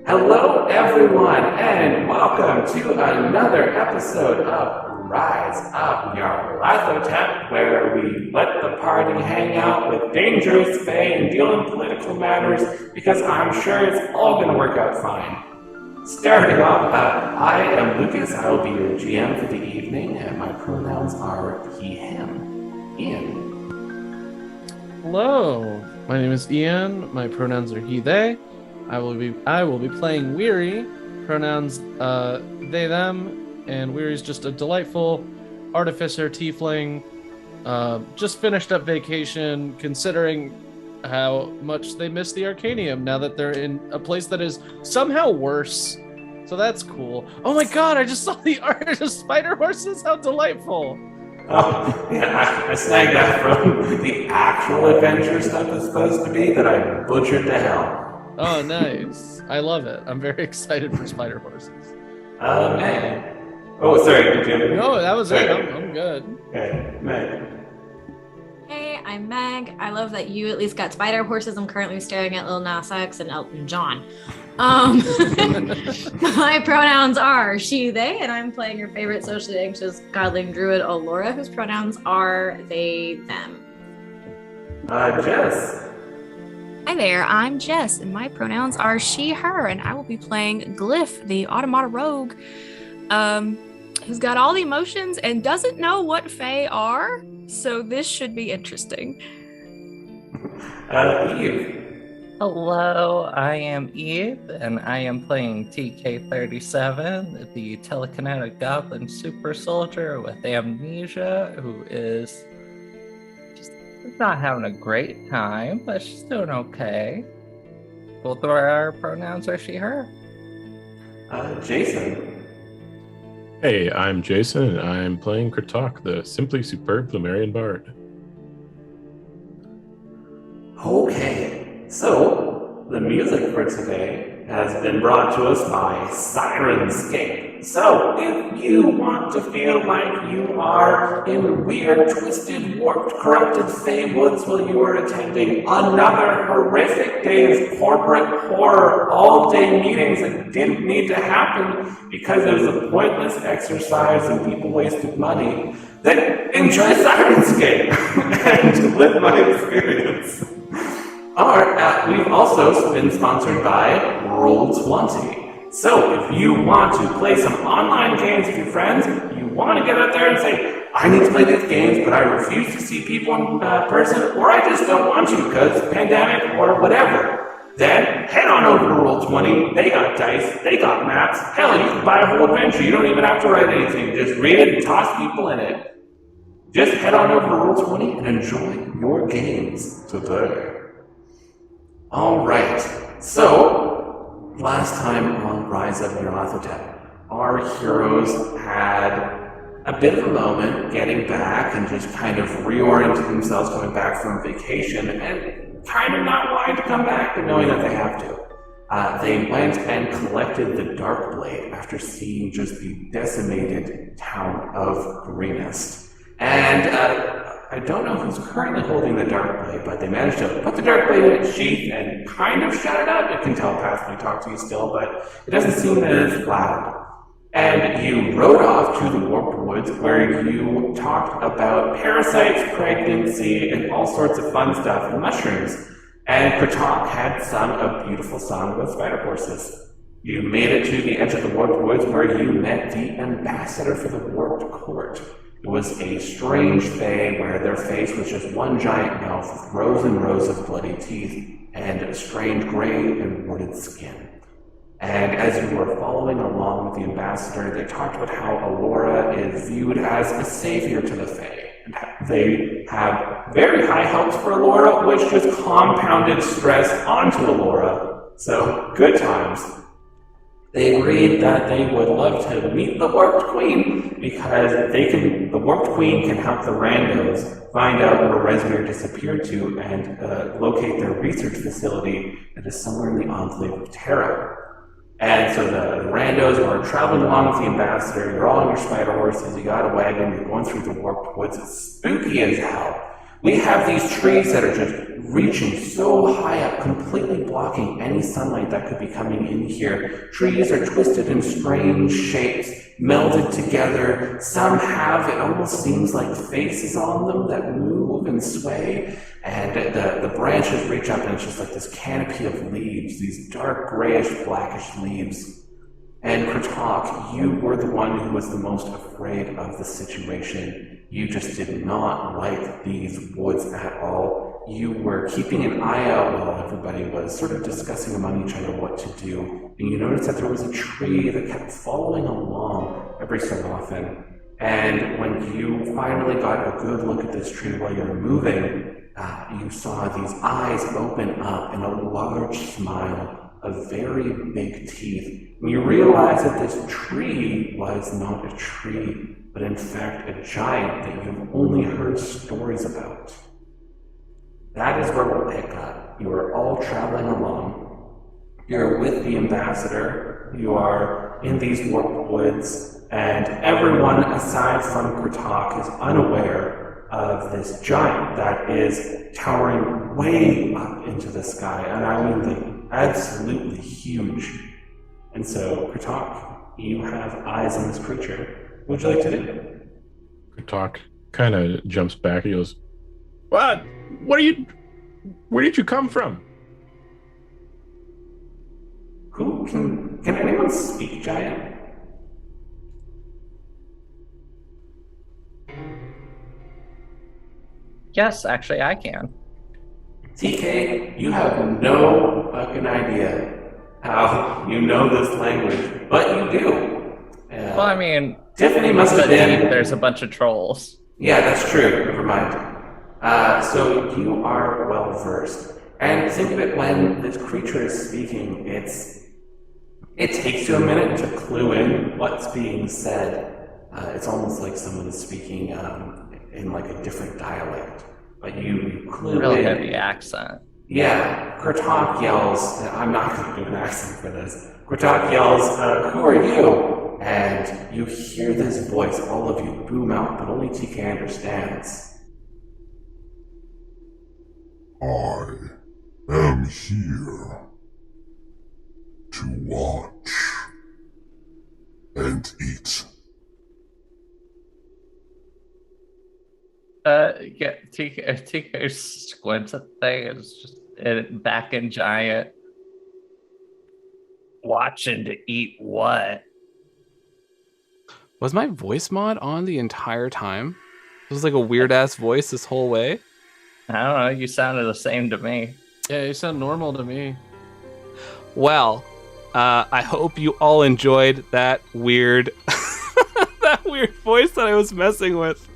Hello, everyone, and welcome to another episode of Rise Up Nyarlathotep, where we let the party hang out with dangerous fae and deal in political matters, because I'm sure it's all going to work out fine. Starting off, I am Lucas. I will be your GM for the evening, and my pronouns are he, him. Ian. Hello, my name is Ian. My pronouns are he, they. I will be playing Weary. Pronouns they, them, and Weary's just a delightful artificer tiefling. Just finished up vacation, considering how much they miss the Arcanium now that they're in a place that is somehow worse. So that's cool. Oh my god, I just saw the art of spider horses. How delightful. Oh, yeah, I snagged that from the actual adventure stuff it's supposed to be that I butchered to hell. Oh, nice. I love it. I'm very excited for spider horses. Meg. Oh, sorry, Jim. No, that was it. I'm good. Okay, Meg. Hey, I'm Meg. I love that you at least got spider horses. I'm currently staring at Lil Nas X and Elton John. My pronouns are she, they, and I'm playing your favorite socially anxious godling druid, Allura, whose pronouns are they, them. Jess. Hi there, I'm Jess, and my pronouns are she, her, and I will be playing Glyph, the Automata Rogue, who's got all the emotions and doesn't know what Fae are, so this should be interesting. Eve. Hello, I am Eve, and I am playing TK37, the telekinetic goblin super soldier with amnesia, who is not having a great time, but she's doing okay. Both of our pronouns are she, her. Jason. Hey, I'm Jason, and I'm playing Kratok, the simply superb Lumerian bard. Okay, so the music for today has been brought to us by Sirenscape. So if you want to feel like you are in weird, twisted, warped, corrupted Fey woods while you are attending another horrific day of corporate horror, all-day meetings that didn't need to happen because it was a pointless exercise and people wasted money, then enjoy Sirenscape and live my experience. We've also been sponsored by Roll20. So if you want to play some online games with your friends, you want to get out there and say, I need to play these games, but I refuse to see people in person, or I just don't want to because pandemic or whatever, then head on over to Roll20. They got dice, they got maps. Hell, you can buy a whole adventure. You don't even have to write anything. Just read it and toss people in it. Just head on over to Roll20 and enjoy your games today. All right, so last time on Rise Up Nyarlathotep, our heroes had a bit of a moment getting back and just kind of reorienting themselves coming back from vacation and kind of not wanting to come back but knowing that they have to. They went and collected the Dark Blade after seeing just the decimated town of Greenest. And I don't know who's currently holding the Dark Blade, but they managed to put the Dark Blade in its sheath and kind of shut it up. It can telepathically talk to you still, but it doesn't seem as loud. And you rode off to the Warped Woods where you talked about parasites, pregnancy, and all sorts of fun stuff, and mushrooms. And Kratok had sung a beautiful song about spider horses. You made it to the edge of the Warped Woods where you met the ambassador for the Warped Court. It was a strange fae where their face was just one giant mouth with rows and rows of bloody teeth and a strange gray and warded skin. And as you were following along with the ambassador, they talked about how Allura is viewed as a savior to the fae. And they have very high hopes for Allura, which just compounded stress onto Allura. So, good times. They agreed that they would love to meet the Warped Queen because the Warped Queen can help the Randos find out where Resmir disappeared to and locate their research facility that is somewhere in the Enclave of Terra. And so the Randos are traveling along with the ambassador. You're all on your spider horses. You got a wagon. You're going through the Warped Woods. It's spooky as hell. We have these trees that are just reaching so high up, completely blocking any sunlight that could be coming in here. Trees are twisted in strange shapes, melded together. Some have, it almost seems like faces on them that move and sway. And the branches reach up and it's just like this canopy of leaves, these dark grayish, blackish leaves. And Kratok, you were the one who was the most afraid of the situation. You just did not like these woods at all. You were keeping an eye out while everybody was sort of discussing among each other what to do. And you noticed that there was a tree that kept following along every so often. And when you finally got a good look at this tree while you were moving, you saw these eyes open up and a large smile of very big teeth. And you realized that this tree was not a tree, but in fact a giant that you've only heard stories about. That is where we'll pick up. You are all traveling along. You're with the ambassador. You are in these warped woods, and everyone aside from Kratok is unaware of this giant that is towering way up into the sky, and I mean like absolutely huge. And so, Kratok, you have eyes on this creature. What would you like to do? Kratok kind of jumps back. He goes, "What? Where did you come from?" Who can anyone speak giant? Yes, actually, I can. TK, you have no fucking idea how you know this language, but you do. Well, I mean, Tiffany must have been. There's a bunch of trolls. Yeah, that's true. Never mind. So you are well versed, and think of it when this creature is speaking. It takes you a minute to clue in what's being said. It's almost like someone is speaking in like a different dialect, but you clue Really in. heavy accent. Yeah, Kratok yells, I'm not going to do an accent for this. Kratok yells, who are you? And you hear this voice, all of you boom out, but only TK understands. I am here to watch and eat. Yeah, TK squints at things, just back in giant. Watching to eat what? Was my voice mod on the entire time? It was like a weird ass voice this whole way. I don't know, you sounded the same to me. Yeah, you sound normal to me. Well, I hope you all enjoyed that weird that weird voice that I was messing with.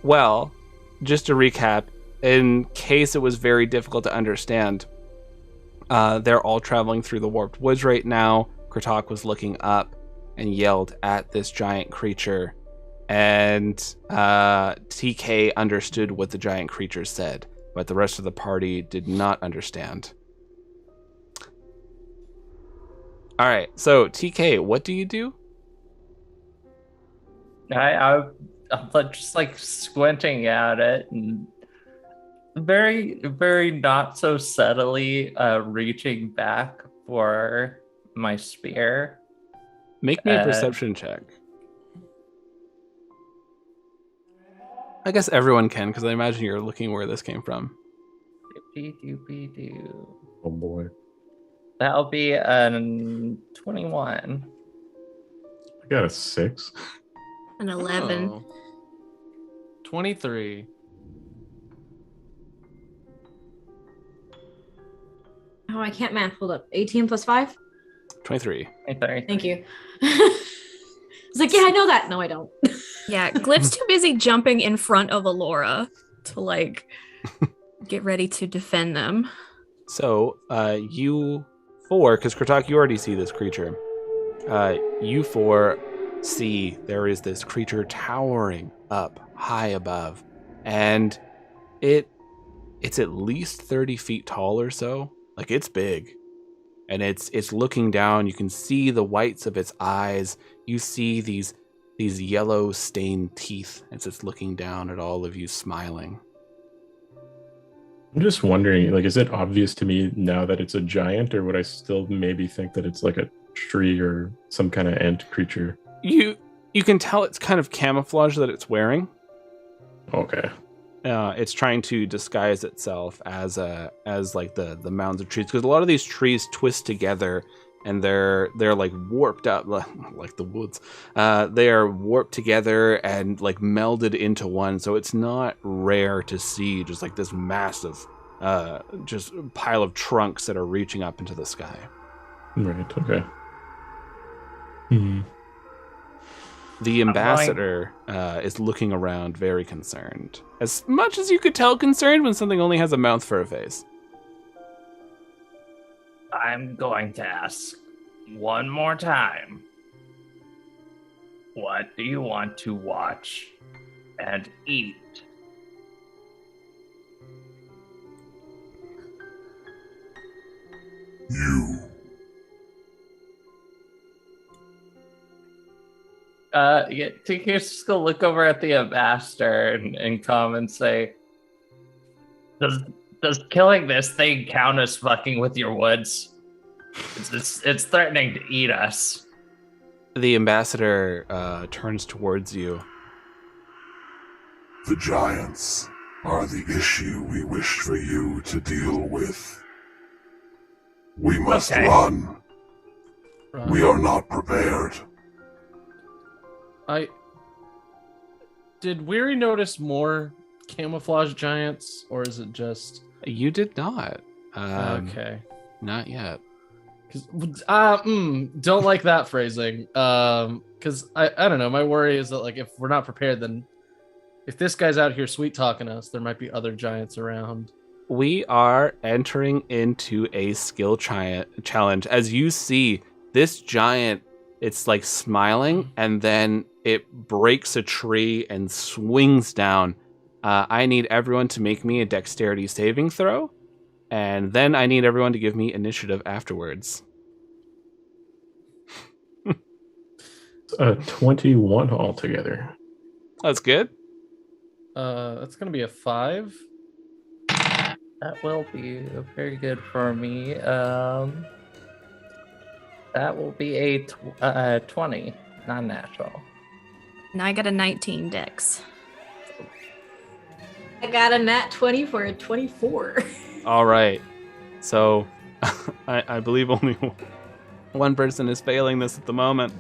Well, just to recap, in case it was very difficult to understand, they're all traveling through the warped woods right now. Kratok was looking up and yelled at this giant creature, and TK understood what the giant creature said, but the rest of the party did not understand. All right, so TK, what do you do? I'm just like squinting at it and very, very not so subtly reaching back for my spear. Make me a perception check. I guess everyone can, because I imagine you're looking where this came from. Oh boy. That'll be a 21. I got a 6. An 11. Oh. 23. Oh, I can't math. Hold up. 18 plus 5? 23. Thank you. It's like, yeah, I know that. No, I don't. Yeah, Glyph's too busy jumping in front of Alora to like get ready to defend them. So, you four, because Kratok, you already see this creature. You four see there is this creature towering up high above, and it's at least 30 feet tall or so. Like, it's big, and it's looking down. You can see the whites of its eyes. You see these these yellow stained teeth as it's looking down at all of you, smiling. I'm just wondering, like, is it obvious to me now that it's a giant, or would I still maybe think that it's like a tree or some kind of ant creature? You can tell it's kind of camouflage that it's wearing. Okay. It's trying to disguise itself as like the mounds of trees, because a lot of these trees twist together and they're like warped up like the woods. They are warped together and like melded into one, so it's not rare to see just like this massive just pile of trunks that are reaching up into the sky. Right. Okay. The ambassador is looking around very concerned. As much as you could tell concerned when something only has a mouth for a face. I'm going to ask one more time. What do you want to watch and eat? You. TK's just gonna look over at the ambassador and come and say, Does killing this thing count as fucking with your woods? It's threatening to eat us. The ambassador turns towards you. The giants are the issue we wish for you to deal with. We must run. We are not prepared. Did Weary notice more camouflage giants, or is it just... You did not. Okay. Not yet. Don't like that phrasing. Because I don't know. My worry is that like if we're not prepared, then if this guy's out here sweet talking us, there might be other giants around. We are entering into a skill challenge. As you see, this giant, it's like smiling, and then it breaks a tree and swings down. I need everyone to make me a dexterity saving throw, and then I need everyone to give me initiative afterwards. 21 altogether. That's good. That's gonna be a 5. That will be very good for me. That will be a 20, non-natural. Now I got a 19 dex. I got a nat 20 for a 24. All right. So I believe only one person is failing this at the moment.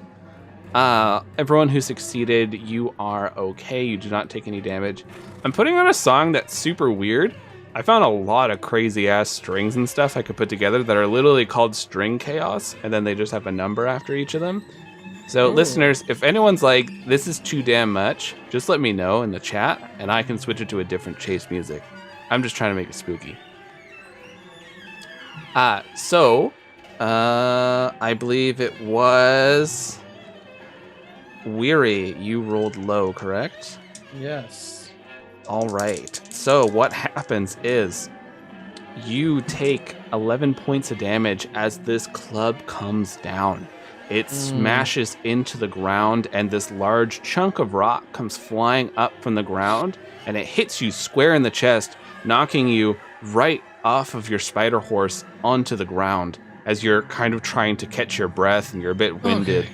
Everyone who succeeded, you are okay. You do not take any damage. I'm putting on a song that's super weird. I found a lot of crazy ass strings and stuff I could put together that are literally called string chaos, and then they just have a number after each of them. So listeners, if anyone's like, this is too damn much, just let me know in the chat and I can switch it to a different chase music. I'm just trying to make it spooky. I believe it was Weary. You rolled low, correct? Yes. All right. So what happens is you take 11 points of damage as this club comes down. It smashes into the ground, and this large chunk of rock comes flying up from the ground, and it hits you square in the chest, knocking you right off of your spider horse onto the ground as you're kind of trying to catch your breath and you're a bit winded.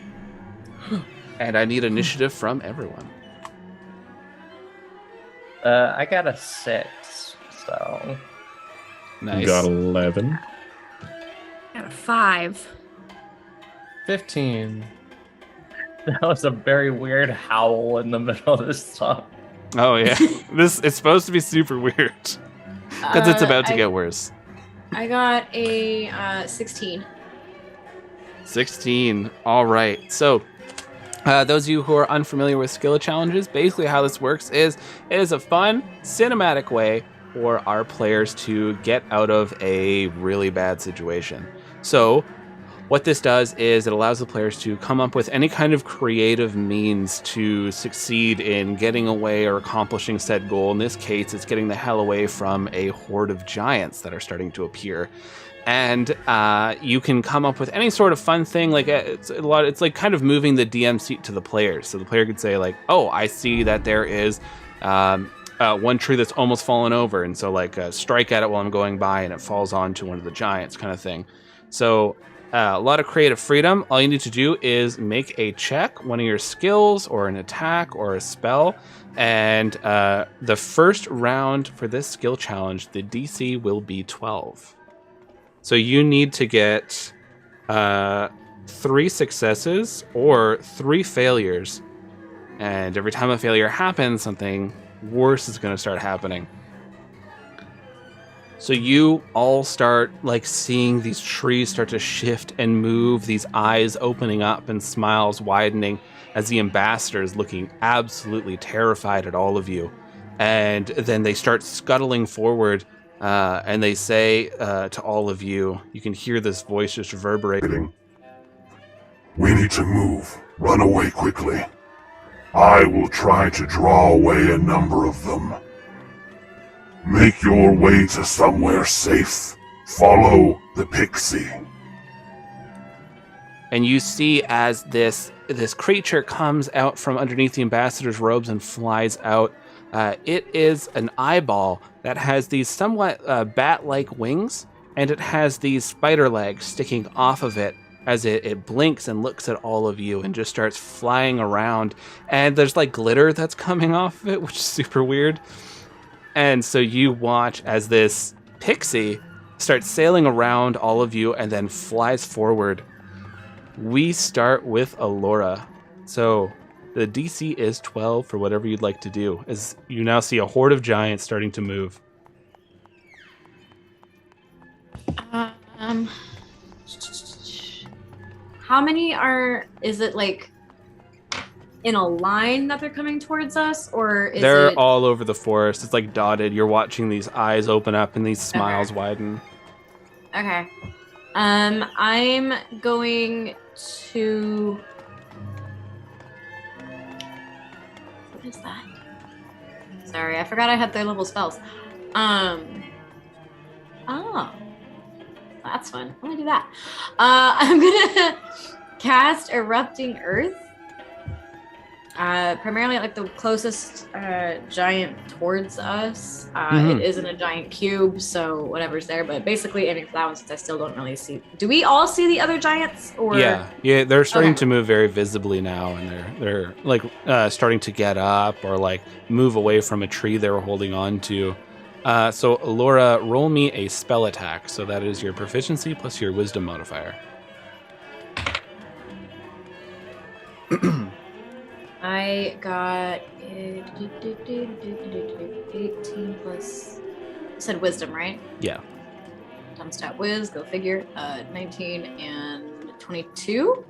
Okay. And I need initiative from everyone. I got a 6, so... Nice. You got 11. Got a 5. 15. That was a very weird howl in the middle of this song. Oh yeah, it's supposed to be super weird because it's about to get worse. I got a 16. 16. All right. So, those of you who are unfamiliar with skill challenges, basically how this works is it is a fun, cinematic way for our players to get out of a really bad situation. So, what this does is it allows the players to come up with any kind of creative means to succeed in getting away or accomplishing said goal. In this case, it's getting the hell away from a horde of giants that are starting to appear. And you can come up with any sort of fun thing. Like it's like kind of moving the DM seat to the players. So the player could say like, "Oh, I see that there is one tree that's almost fallen over," and so like strike at it while I'm going by, and it falls onto one of the giants, kind of thing. So a lot of creative freedom. All you need to do is make a check, one of your skills, or an attack, or a spell. And the first round for this skill challenge, the DC will be 12. So you need to get 3 successes or 3 failures. And every time a failure happens, something worse is going to start happening. So you all start like seeing these trees start to shift and move, these eyes opening up and smiles widening as the ambassador is looking absolutely terrified at all of you. And then they start scuttling forward. And they say to all of you, you can hear this voice just reverberating. We need to move. Run away quickly. I will try to draw away a number of them. Make your way to somewhere safe. Follow the pixie. And you see as this creature comes out from underneath the ambassador's robes and flies out. It is an eyeball that has these somewhat bat-like wings, and it has these spider legs sticking off of it as it blinks and looks at all of you and just starts flying around. And there's like glitter that's coming off of it, which is super weird. And so you watch as this pixie starts sailing around all of you and then flies forward. We start with Alora. So the DC is 12 for whatever you'd like to do, as you now see a horde of giants starting to move. How many is it like in a line that they're coming towards us, or is They're it all over the forest. It's like dotted. You're watching these eyes open up and these smiles widen. Okay. I'm going to. What is that? Sorry, I forgot I had 3 level spells. Oh, that's fun. Let me do that. I'm gonna cast Erupting Earth. Primarily like the closest giant towards us. It isn't a giant cube, so whatever's there. But basically aiming for that one since I still don't really see. Do we all see the other giants? Or Yeah, they're starting to move very visibly now, and they're like starting to get up or like move away from a tree they were holding on to. So Laura, roll me a spell attack. So that is your proficiency plus your wisdom modifier. I got 18 plus. You said wisdom, right? Yeah. Dumb stat whiz, go figure. 19 and 22.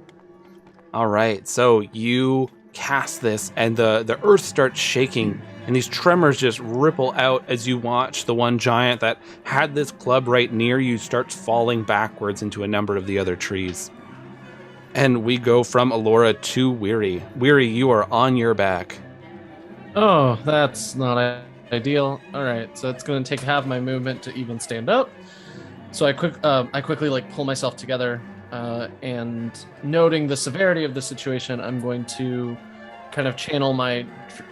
All right. So you cast this, and the earth starts shaking, and these tremors just ripple out as you watch the one giant that had this club right near you starts falling backwards into a number of the other trees. And we go from Alora to Weary. Weary, you are on your back. Oh, that's not ideal. All right, so it's going to take half my movement to even stand up. So I quickly like pull myself together, and noting the severity of the situation, I'm going to kind of channel my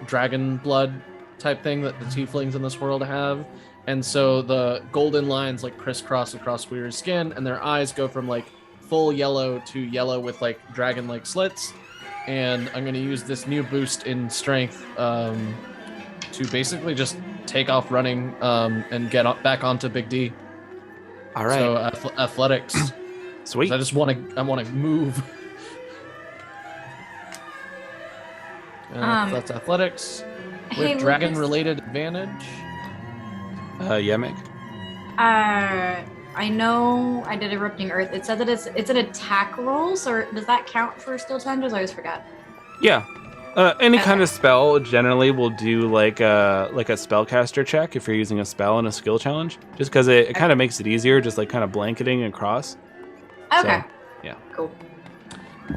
dragon blood type thing that the tieflings in this world have. And so the golden lines like crisscross across Weary's skin, and their eyes go from like full yellow to yellow with like dragon-like slits, and I'm going to use this new boost in strength to basically just take off running and get back onto Big D. All right. So athletics. Sweet. I just want to move. That's athletics with dragon-related advantage. Yeah, Meg. I know I did Erupting Earth. It said that it's an attack roll, so does that count for Steel Tenders? I always forgot. Yeah. Any kind of spell generally will do like a spellcaster check if you're using a spell in a skill challenge, just because it kind of makes it easier, just like kind of blanketing across. Okay. Cool.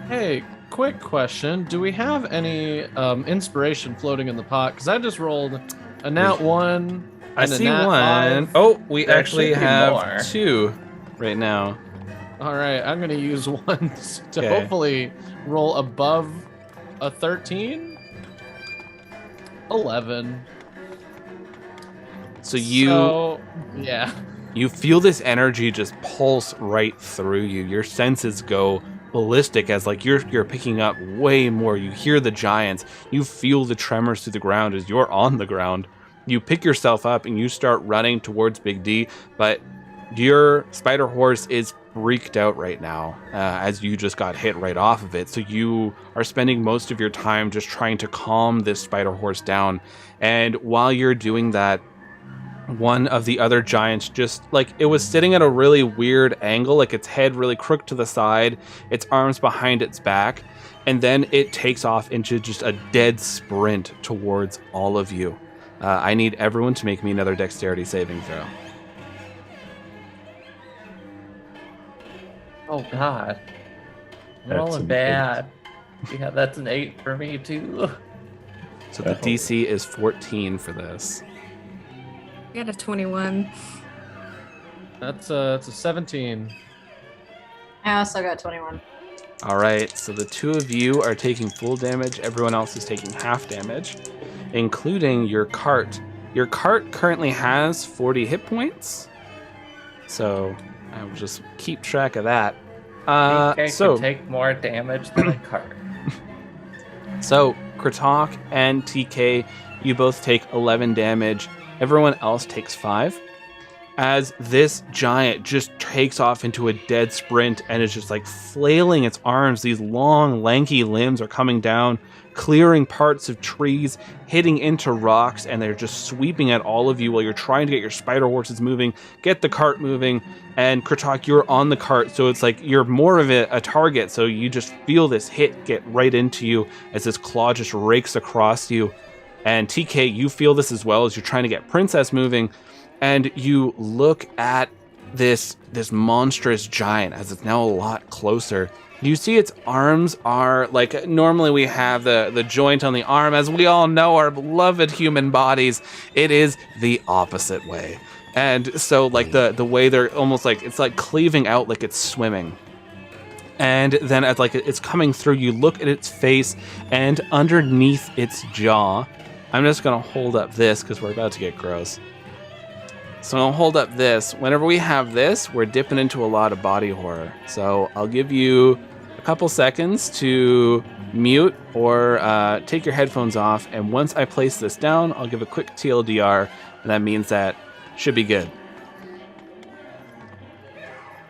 Hey, quick question. Do we have any inspiration floating in the pot? Because I just rolled a nat 1 I and a see nat one. 5. Oh, we There actually should be have more. 2 right now. All right, I'm going to use one to Okay. hopefully roll above a 13. 11. So yeah. you feel this energy just pulse right through you. Your senses go ballistic as like you're picking up way more. You hear the giants. You feel the tremors through the ground as you're on the ground. You pick yourself up and you start running towards Big D, but your spider horse is freaked out right now as you just got hit right off of it. So you are spending most of your time just trying to calm this spider horse down. And while you're doing that, one of the other giants just like it was sitting at a really weird angle, like its head really crooked to the side, its arms behind its back, and then it takes off into just a dead sprint towards all of you. I need everyone to make me another dexterity saving throw. Oh God. I'm That's rolling an bad. Yeah, that's an 8 for me too. So the DC is 14 for this. I got a 21. That's a 17. I also got 21. All right, so the 2 of you are taking full damage. Everyone else is taking half damage, including your cart. Your cart currently has 40 hit points, so I will just keep track of that. TK So can take more damage than a cart. So, Kratok and TK, you both take 11 damage. Everyone else takes 5. As this giant just takes off into a dead sprint and is just like flailing its arms, these long, lanky limbs are coming down, clearing parts of trees, hitting into rocks, and they're just sweeping at all of you while you're trying to get your spider horses moving, get the cart moving. And Kratok, you're on the cart, so it's like you're more of a target, so you just feel this hit get right into you as this claw just rakes across you. And TK, you feel this as well as you're trying to get Princess moving, and you look at this monstrous giant as it's now a lot closer. You see its arms are like, normally we have the joint on the arm, as we all know our beloved human bodies. It is the opposite way. And so like the way they're almost like, it's like cleaving out like it's swimming. And then as like it's coming through, you look at its face, and underneath its jaw, I'm just gonna hold up this because we're about to get gross. So I'll hold up this. Whenever we have this, we're dipping into a lot of body horror. So I'll give you a couple seconds to mute or take your headphones off. And once I place this down, I'll give a quick TLDR, and that means that should be good.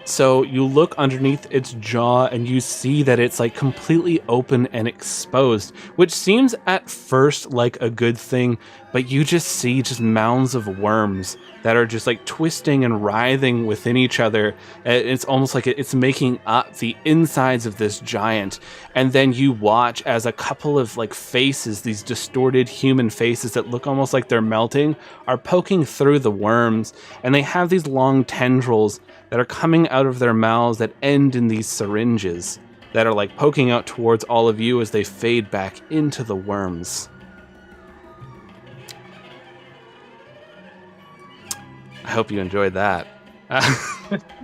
So you look underneath its jaw and you see that it's like completely open and exposed, which seems at first like a good thing, but you just see just mounds of worms that are just like twisting and writhing within each other. It's almost like it's making up the insides of this giant. And then you watch as a couple of like faces, these distorted human faces that look almost like they're melting, are poking through the worms, and they have these long tendrils that are coming out of their mouths that end in these syringes that are like poking out towards all of you as they fade back into the worms. I hope you enjoyed that.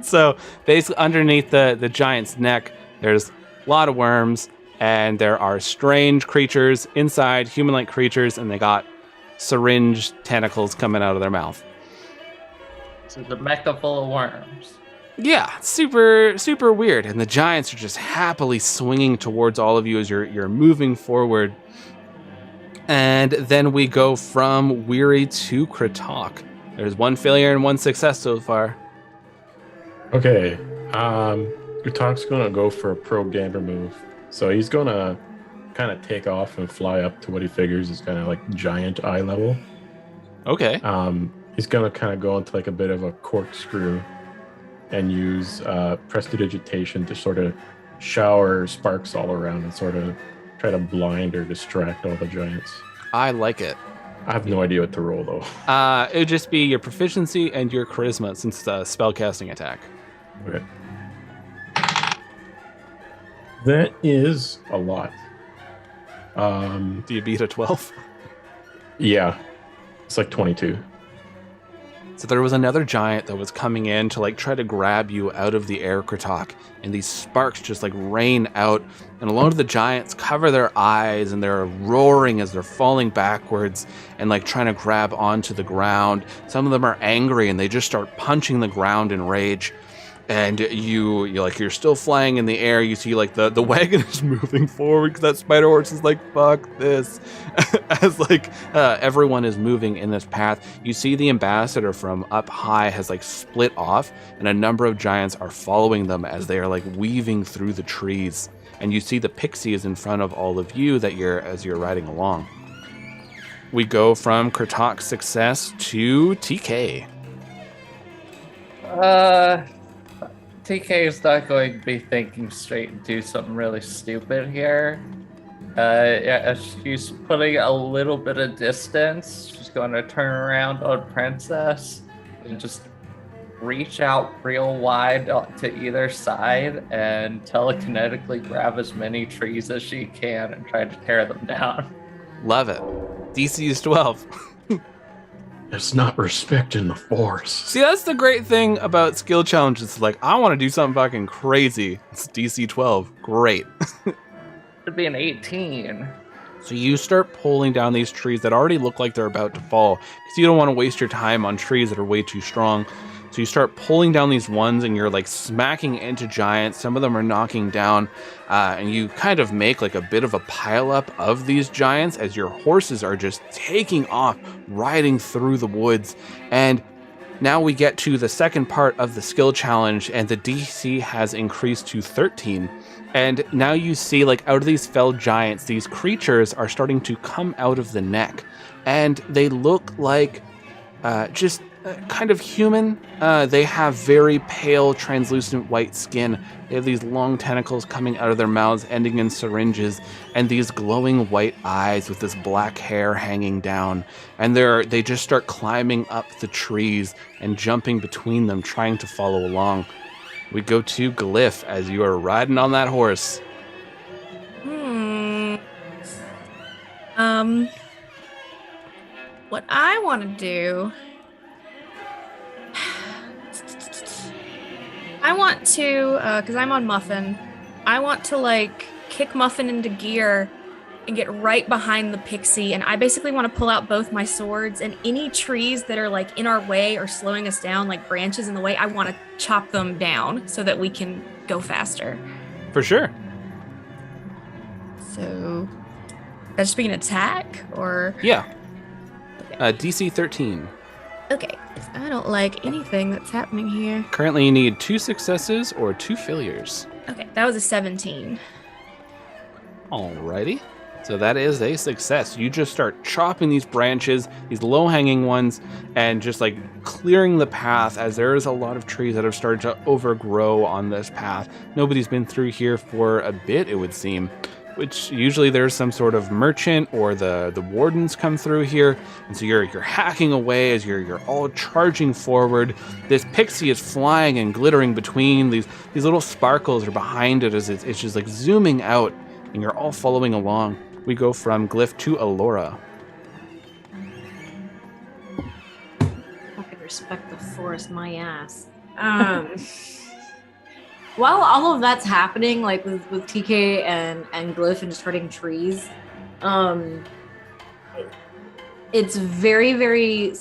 So basically underneath the giant's neck, there's a lot of worms, and there are strange creatures inside, human-like creatures, and they got syringe tentacles coming out of their mouth. So the mecha full of worms. Yeah, super, super weird. And the giants are just happily swinging towards all of you as you're moving forward. And then we go from Weary to Kratok. There's one failure and one success so far. Okay. Kratok's gonna go for a pro gamer move. So he's gonna kind of take off and fly up to what he figures is kind of like giant eye level. Okay. He's gonna kind of go into like a bit of a corkscrew and use prestidigitation to sort of shower sparks all around and sort of try to blind or distract all the giants. I like it. I have no idea what to roll though. It would just be your proficiency and your charisma since it's a spellcasting attack. Okay. That is a lot. Do you beat a 12? Yeah. It's like 22. So there was another giant that was coming in to like try to grab you out of the air, Kratok, and these sparks just like rain out, and a lot of the giants cover their eyes and they're roaring as they're falling backwards and like trying to grab onto the ground. Some of them are angry and they just start punching the ground in rage. And you're still flying in the air. You see like the wagon is moving forward because that spider horse is like, fuck this. As like everyone is moving in this path, you see the ambassador from up high has like split off, and a number of giants are following them as they are like weaving through the trees. And you see the pixie is in front of all of you as you're riding along. We go from Kratok's success to TK. TK is not going to be thinking straight and do something really stupid here. She's putting a little bit of distance. She's going to turn around on Princess and just reach out real wide to either side and telekinetically grab as many trees as she can and try to tear them down. Love it. DC is 12. It's not respecting the Force. See, that's the great thing about skill challenges. Like, I want to do something fucking crazy. It's DC 12. Great. It'd be an 18. So you start pulling down these trees that already look like they're about to fall, because you don't want to waste your time on trees that are way too strong. So you start pulling down these ones and you're like smacking into giants. Some of them are knocking down, and you kind of make like a bit of a pileup of these giants as your horses are just taking off, riding through the woods. And now we get to the second part of the skill challenge, and the DC has increased to 13. And now you see, like, out of these felled giants, these creatures are starting to come out of the neck. And they look like just kind of human. They have very pale, translucent white skin. They have these long tentacles coming out of their mouths, ending in syringes, and these glowing white eyes with this black hair hanging down. And they just start climbing up the trees and jumping between them, trying to follow along. We go to Glyph as you are riding on that horse. What I want to do... I want to, because I'm on Muffin, I want to, like, kick Muffin into gear and get right behind the pixie, and I basically want to pull out both my swords, and any trees that are, like, in our way or slowing us down, like branches in the way, I want to chop them down so that we can go faster. For sure. So, that just be an attack, or? Yeah. DC 13. Okay, I don't like anything that's happening here. Currently you need 2 successes or 2 failures. Okay, that was a 17. Alrighty. So that is a success. You just start chopping these branches, these low-hanging ones, and just like clearing the path, as there is a lot of trees that have started to overgrow on this path. Nobody's been through here for a bit, it would seem. Which usually there's some sort of merchant or the wardens come through here, and so you're hacking away as you're all charging forward. This pixie is flying and glittering between these little sparkles are behind it as it's just like zooming out, and you're all following along. We go from Glyph to Alora. Fucking respect the forest, my ass. While all of that's happening, like with TK and Glyph and just hurting trees, it's very, very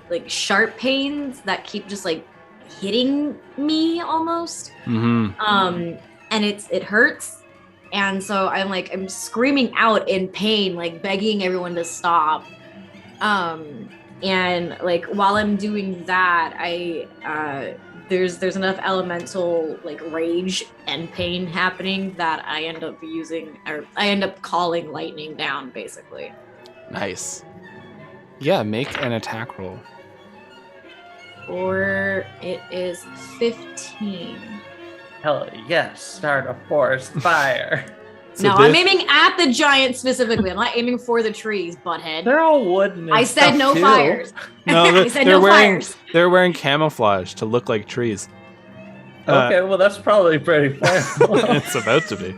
like sharp pains that keep just like hitting me almost. Mm-hmm. And it hurts, and so I'm screaming out in pain, like begging everyone to stop. And like while I'm doing that, there's enough elemental like rage and pain happening that I end up calling lightning down, basically. Nice. Yeah, make an attack roll. Or it is 15. Hell yes, start a forest fire. So no, I'm aiming at the giant specifically. I'm not aiming for the trees, butthead. They're all wooden. I said no fires. No, I said no fires. They're wearing camouflage to look like trees. Okay, well that's probably pretty flammable. It's about to be.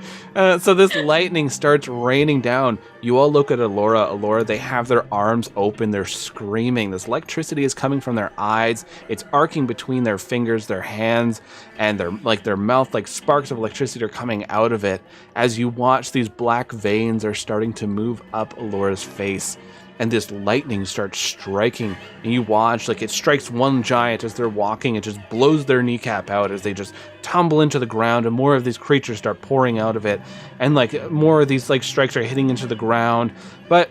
So this lightning starts raining down. You all look at Alora. Alora, they have their arms open. They're screaming. This electricity is coming from their eyes. It's arcing between their fingers, their hands, and their mouth. Like sparks of electricity are coming out of it. As you watch, these black veins are starting to move up Alora's face. And this lightning starts striking, and you watch, like, it strikes one giant as they're walking. It just blows their kneecap out as they just tumble into the ground, and more of these creatures start pouring out of it, and like more of these like strikes are hitting into the ground. But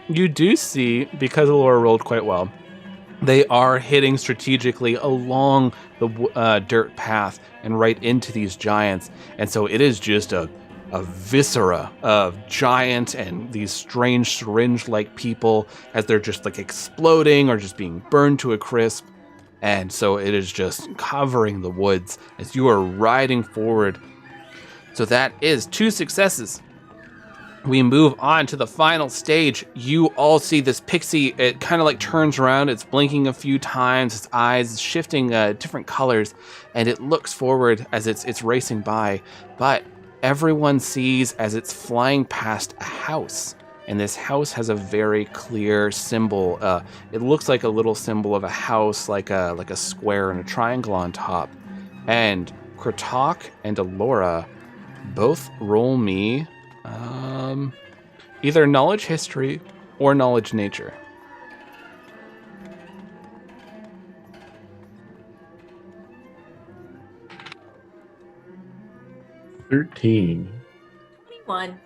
you do see, because Alora rolled quite well, they are hitting strategically along the dirt path and right into these giants, and so it is just a viscera of giant and these strange syringe-like people as they're just like exploding or just being burned to a crisp. And so it is just covering the woods as you are riding forward. So that is 2 successes. We move on to the final stage. You all see this pixie. It kind of like turns around. It's blinking a few times. Its eyes shifting different colors, and it looks forward as it's racing by. But everyone sees as it's flying past a house, and this house has a very clear symbol. It looks like a little symbol of a house, like a square and a triangle on top. And Kratok and Alora, both roll me either knowledge history or knowledge nature. $13. 21.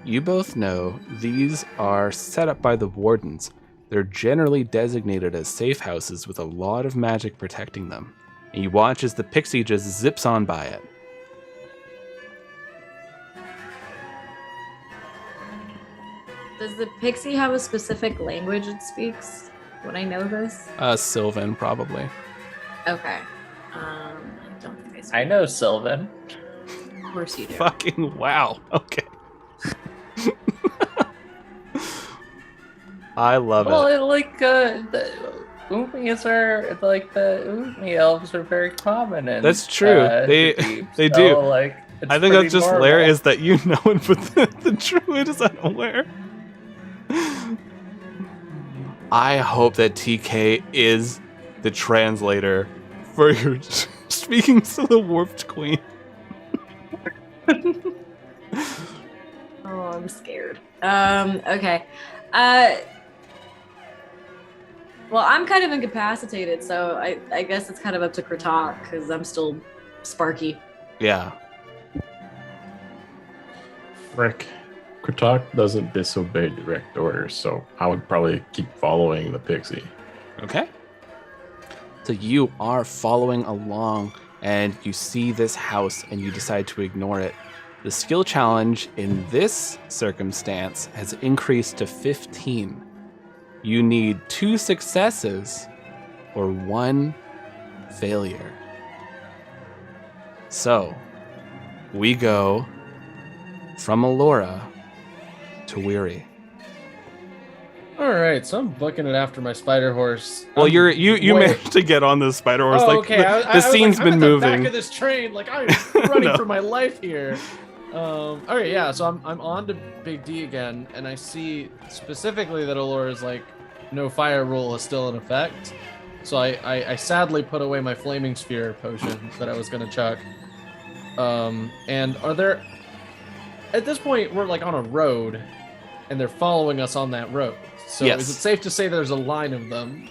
You both know these are set up by the wardens. They're generally designated as safe houses with a lot of magic protecting them. And you watch as the pixie just zips on by it. Does the pixie have a specific language it speaks? Would I know this? Sylvan, probably. Okay. I don't think I speak. I know Sylvan. Of course you do. Fucking wow. Okay. I love it. Well, the Oomies are like the Oomy elves are very common. In, That's true. They so, do. Like, it's I think that's pretty just normal. hilarious that you know it, but the druid is unaware. I hope that TK is the translator for your speaking to the Warped Queen. Oh, I'm scared. Okay. Well, I'm kind of incapacitated, so I guess it's kind of up to Kratok, because I'm still sparky. Yeah. Frick. Kratok doesn't disobey direct orders, so I would probably keep following the pixie. Okay. So you are following along, and you see this house, and you decide to ignore it. The skill challenge in this circumstance has increased to 15. You need 2 successes or 1 failure. So, we go from Alora to Weary. All right, so I'm booking it after my spider horse. Well, I'm you way- managed to get on the spider horse. Oh, like okay. the I was scene's like, been I'm at moving. the back of this train, like I'm running No. for my life here. Okay, yeah. So I'm on to Big D again, and I see specifically that Alora's like, no fire rule is still in effect. So I sadly put away my flaming sphere potion that I was gonna chuck. And are there? At this point, we're like on a road, and they're following us on that road. So Yes. is it safe to say there's a line of them?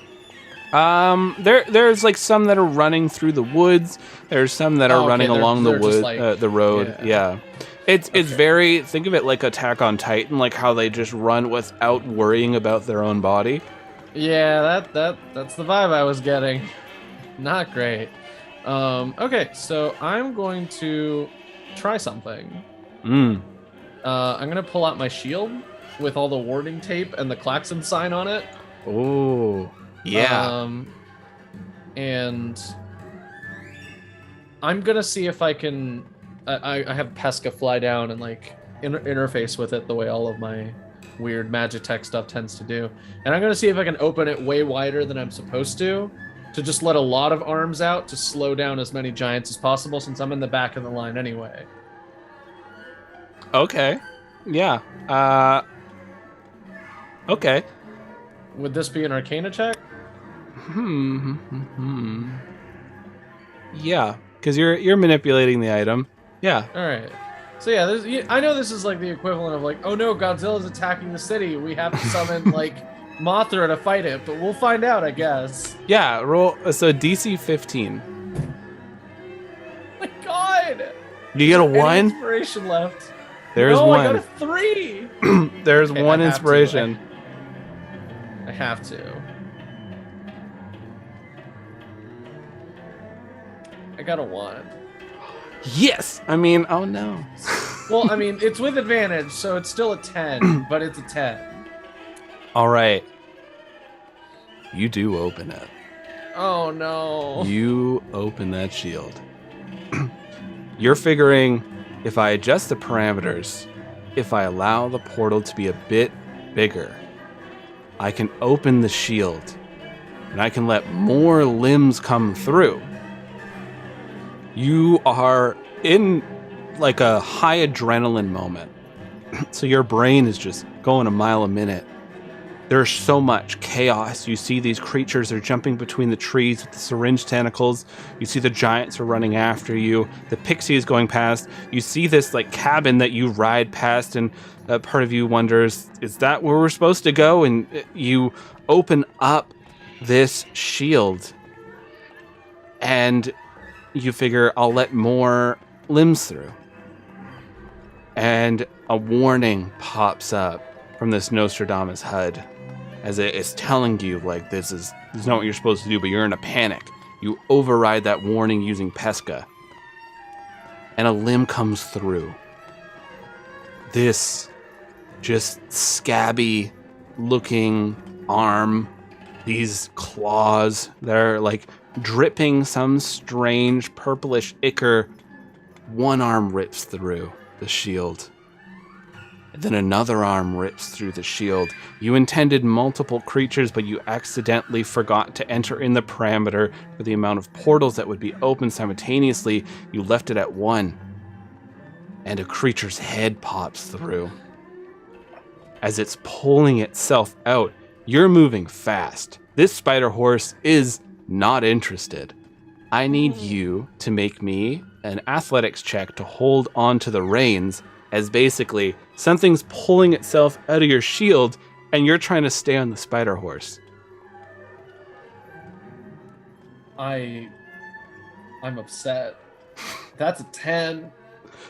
There's like some that are running through the woods. There's some that are okay, running they're- along the they're just wood, like- the road. Yeah. It's very, think of it like Attack on Titan, like how they just run without worrying about their own body. Yeah, that's the vibe I was getting. Not great. Okay, so I'm going to try something. I'm gonna pull out my shield with all the warding tape and the klaxon sign on it. Oh, yeah. And I'm gonna see if I can. I have Pesca fly down and like interface with it the way all of my weird Magitech stuff tends to do. And I'm gonna see if I can open it way wider than I'm supposed to to just let a lot of arms out to slow down as many giants as possible, since I'm in the back of the line anyway. Okay. Yeah. Okay. Would this be an Arcana check? Yeah, because you're manipulating the item. Yeah. All right. So yeah, I know this is like the equivalent of like, oh no, Godzilla's attacking the city. We have to summon like Mothra to fight it, but we'll find out, I guess. Yeah. Roll. So DC 15. Oh my God. You get a Any 1. inspiration left. There's no, 1. I got a 3. There's Okay, 1 I have to. inspiration. I have to. I got a 1. Yes. I mean, oh no. Well, I mean, it's with advantage, so it's still a 10, but it's a 10. All right. You do open it. Oh no. You open that shield. You're figuring, if I adjust the parameters, if I allow the portal to be a bit bigger, I can open the shield and I can let more limbs come through. You are in like a high adrenaline moment. So your brain is just going a mile a minute. There's so much chaos. You see these creatures are jumping between the trees with the syringe tentacles. You see the giants are running after you. The pixie is going past. You see this like cabin that you ride past, and part of you wonders, is that where we're supposed to go? And you open up this shield and you figure, I'll let more limbs through. And a warning pops up from this Nostradamus HUD. As it is telling you, like, this is not what you're supposed to do, but you're in a panic. You override that warning using Pesca. And a limb comes through. This just scabby looking arm. These claws that are like dripping some strange purplish ichor. One arm rips through the shield. Then another arm rips through the shield. You intended multiple creatures, but you accidentally forgot to enter in the parameter for the amount of portals that would be open simultaneously. You left it at 1. And a creature's head pops through. As it's pulling itself out, you're moving fast. This spider horse is not interested. I need you to make me an athletics check to hold on to the reins, as basically something's pulling itself out of your shield and you're trying to stay on the spider horse. I'm upset. That's a 10.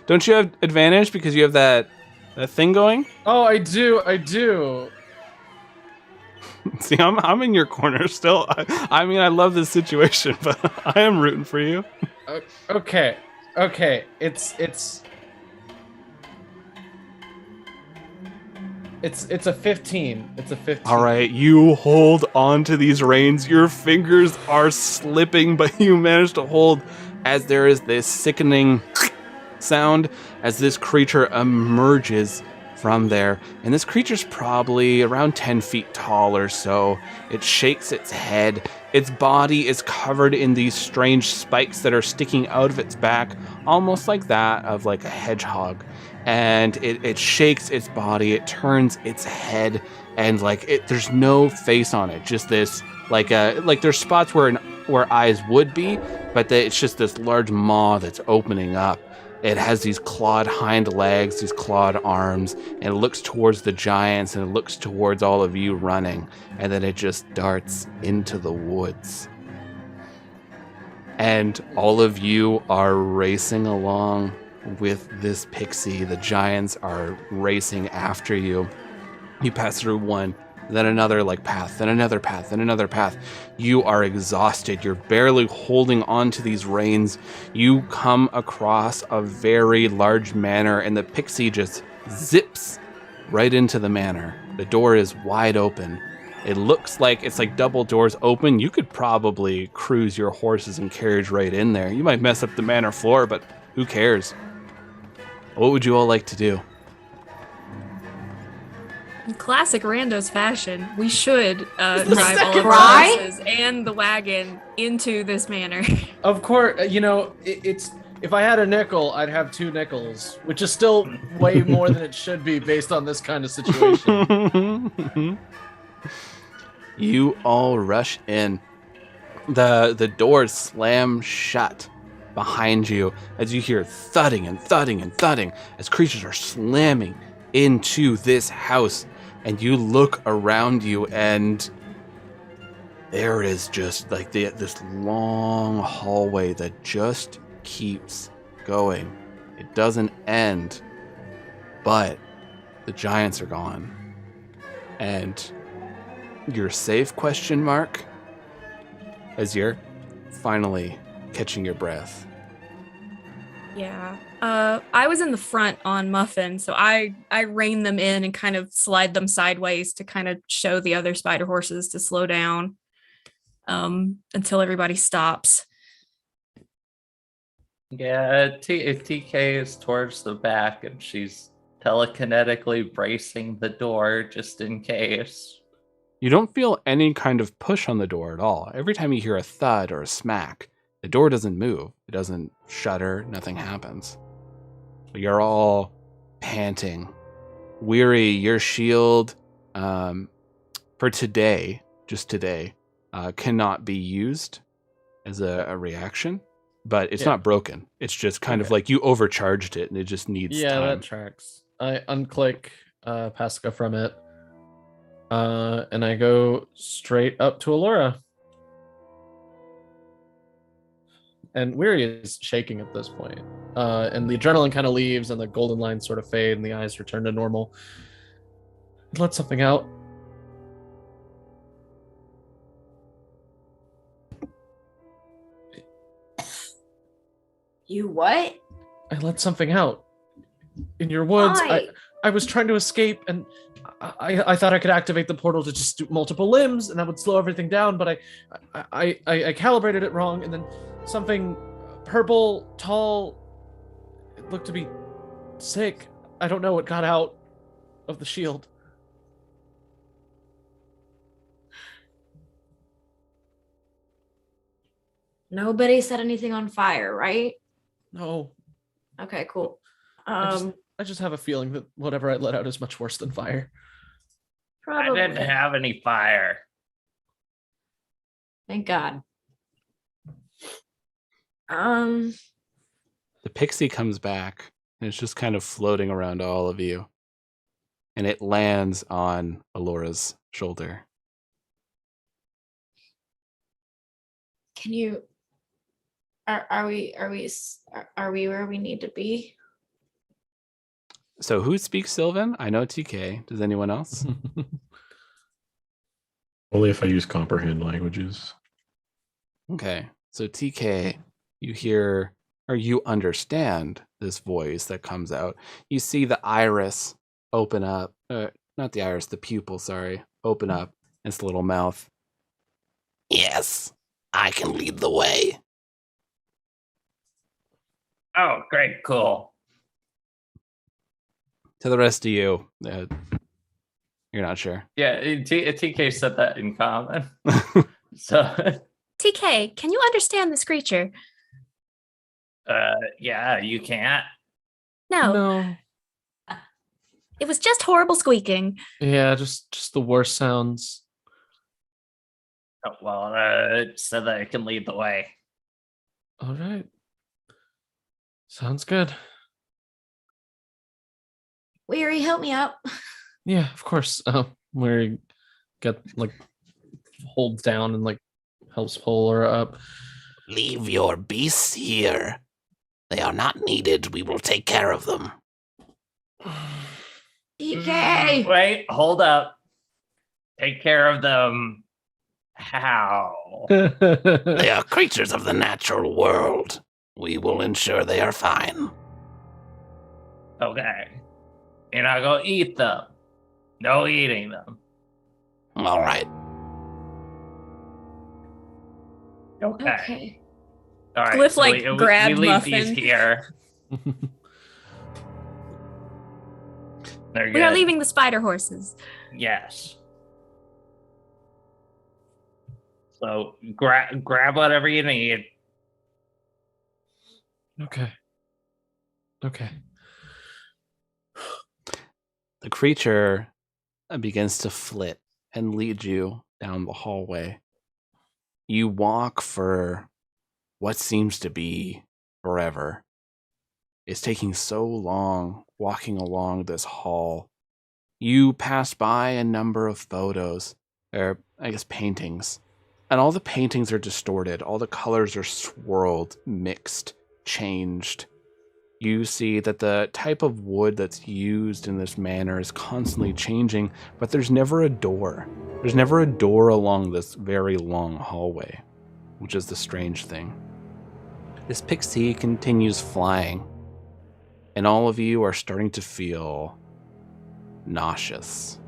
Don't you have advantage because you have that thing going? Oh, I do. See, I'm in your corner still. I mean, I love this situation, but I am rooting for you. Okay. It's a 15. It's a 15. All right, you hold on to these reins. Your fingers are slipping, but you manage to hold as there is this sickening sound as this creature emerges from there. And this creature's probably around 10 feet tall or so. It shakes its head. Its body is covered in these strange spikes that are sticking out of its back, almost like that of like a hedgehog. And it shakes its body, it turns its head, and there's no face on it. Just this like there's spots where eyes would be, but it's just this large maw that's opening up. It has these clawed hind legs, these clawed arms, and it looks towards the giants and it looks towards all of you running, and then it just darts into the woods. And all of you are racing along with this pixie. The giants are racing after you. You pass through one, then another path, then another path, then another path. You are exhausted. You're barely holding on to these reins. You come across a very large manor, and the pixie just zips right into the manor. The door is wide open. It looks like it's like double doors open. You could probably cruise your horses and carriage right in there. You might mess up the manor floor, but who cares? What would you all like to do? that? In classic Randos fashion, we should drive second all of our try? horses and the wagon into this manor. Of course, it's if I had a nickel, I'd have 2 nickels, which is still way more than it should be based on this kind of situation. You all rush in. The doors slam shut behind you as you hear thudding and thudding and thudding as creatures are slamming into this house. And you look around you, and there is just like this long hallway that just keeps going. It doesn't end, but the giants are gone. And you're safe, ? As you're finally catching your breath. Yeah. I was in the front on Muffin, so I rein them in and kind of slide them sideways to kind of show the other spider horses to slow down until everybody stops. Yeah, TK is towards the back and she's telekinetically bracing the door just in case. You don't feel any kind of push on the door at all. Every time you hear a thud or a smack, the door doesn't move. It doesn't shudder. Nothing happens. But you're all panting. Weary, your shield, for today, just today, cannot be used as a reaction. But it's not broken. It's just kind of like you overcharged it and it just needs time. That tracks. I unclick Pasca from it. And I go straight up to Allura. And Weary is shaking at this point. And the adrenaline kind of leaves and the golden lines sort of fade and the eyes return to normal. Let something out. You what? I let something out. In your woods, Why? I was trying to escape and I thought I could activate the portal to just do multiple limbs and that would slow everything down, but I calibrated it wrong, and then something purple, tall, it looked to be sick. I don't know what got out of the shield. Nobody set anything on fire, right? No. Okay, cool. I just have a feeling that whatever I let out is much worse than fire. Probably. I didn't have any fire. Thank God. The pixie comes back and it's just kind of floating around all of you. And it lands on Allura's shoulder. Can you? Are we where we need to be? So who speaks Sylvan? I know TK. Does anyone else? Only if I use comprehend languages. Okay. So TK, you hear or you understand this voice that comes out. You see the iris open up. Not the iris, the pupil, sorry. Open up. Its little mouth. Yes, I can lead the way. Oh, great, cool. To the rest of you, you're not sure. Yeah, TK said that in common. So, TK, can you understand this creature? yeah, you can't. No. It was just horrible squeaking. Yeah, just the worst sounds. Oh, well, it said that it can lead the way. All right. Sounds good. Weary, help me up. Yeah, of course. Where you get holds down and helps pull her up. Leave your beasts here. They are not needed. We will take care of them. DK! Wait, hold up. Take care of them. How? They are creatures of the natural world. We will ensure they are fine. Okay. You're not gonna eat them. No eating them. All right. Okay. All right. Glyph, so grabbed we leave Muffin. these here. They're We are good. leaving the spider horses. Yes. So grab whatever you need. Okay. Okay. The creature begins to flit and lead you down the hallway. You walk for what seems to be forever. It's taking so long walking along this hall. You pass by a number of photos, or I guess paintings, and all the paintings are distorted. All the colors are swirled, mixed, changed. You see that the type of wood that's used in this manner is constantly changing, but there's never a door. There's never a door along this very long hallway, which is the strange thing. This pixie continues flying, and all of you are starting to feel nauseous.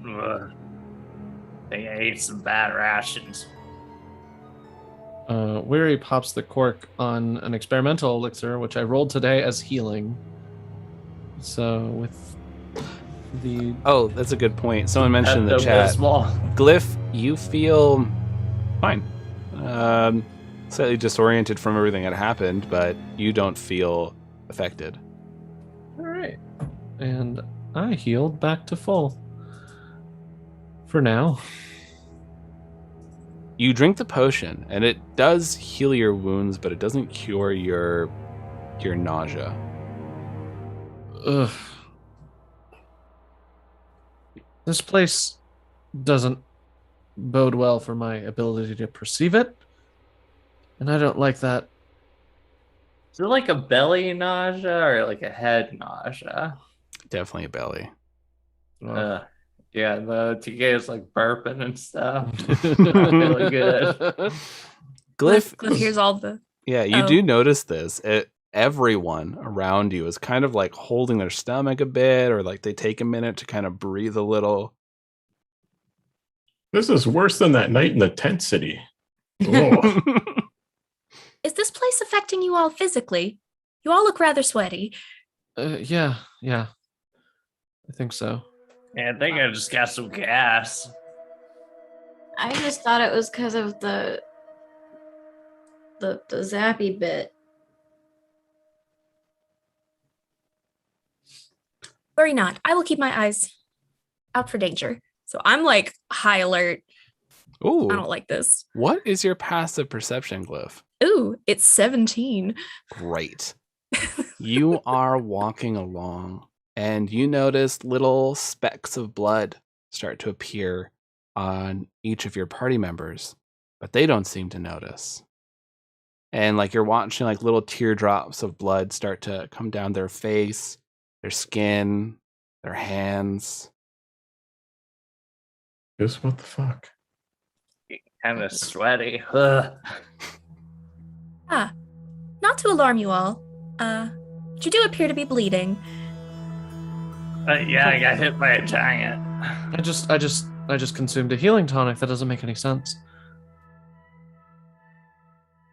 Ugh. I think I ate some bad rations. Weary pops the cork on an experimental elixir, which I rolled today as healing. So with the Oh, that's a good point. Someone mentioned in the That's chat. small. Glyph, you feel fine. Slightly disoriented from everything that happened, but you don't feel affected. all right, and I healed back to full. For now. You drink the potion, and it does heal your wounds, but it doesn't cure your nausea. Ugh. This place doesn't bode well for my ability to perceive it, and I don't like that. Is it like a belly nausea or like a head nausea? Definitely a belly. Yeah, the TK is like burping and stuff. Not feeling good. Glyph, Glyph hears all the. yeah, you Oh. do notice this. Everyone around you is kind of like holding their stomach a bit, or like they take a minute to kind of breathe a little. This is worse than that night in the tent city. Oh, Is this place affecting you all physically? You all look rather sweaty. Yeah. I think so. Yeah, I think I just got some gas. I just thought it was because of the zappy bit. Worry not. I will keep my eyes out for danger. So I'm like high alert. Ooh, I don't like this. what is your passive perception, Glyph? Ooh, it's 17. Great. You are walking along, and you notice little specks of blood start to appear on each of your party members, but they don't seem to notice. And like you're watching like little teardrops of blood start to come down their face, their skin, their hands. just what the fuck? Kind of sweaty. Ugh. Not to alarm you all. But you do appear to be bleeding. Yeah, I got hit by a giant. I just consumed a healing tonic. That doesn't make any sense.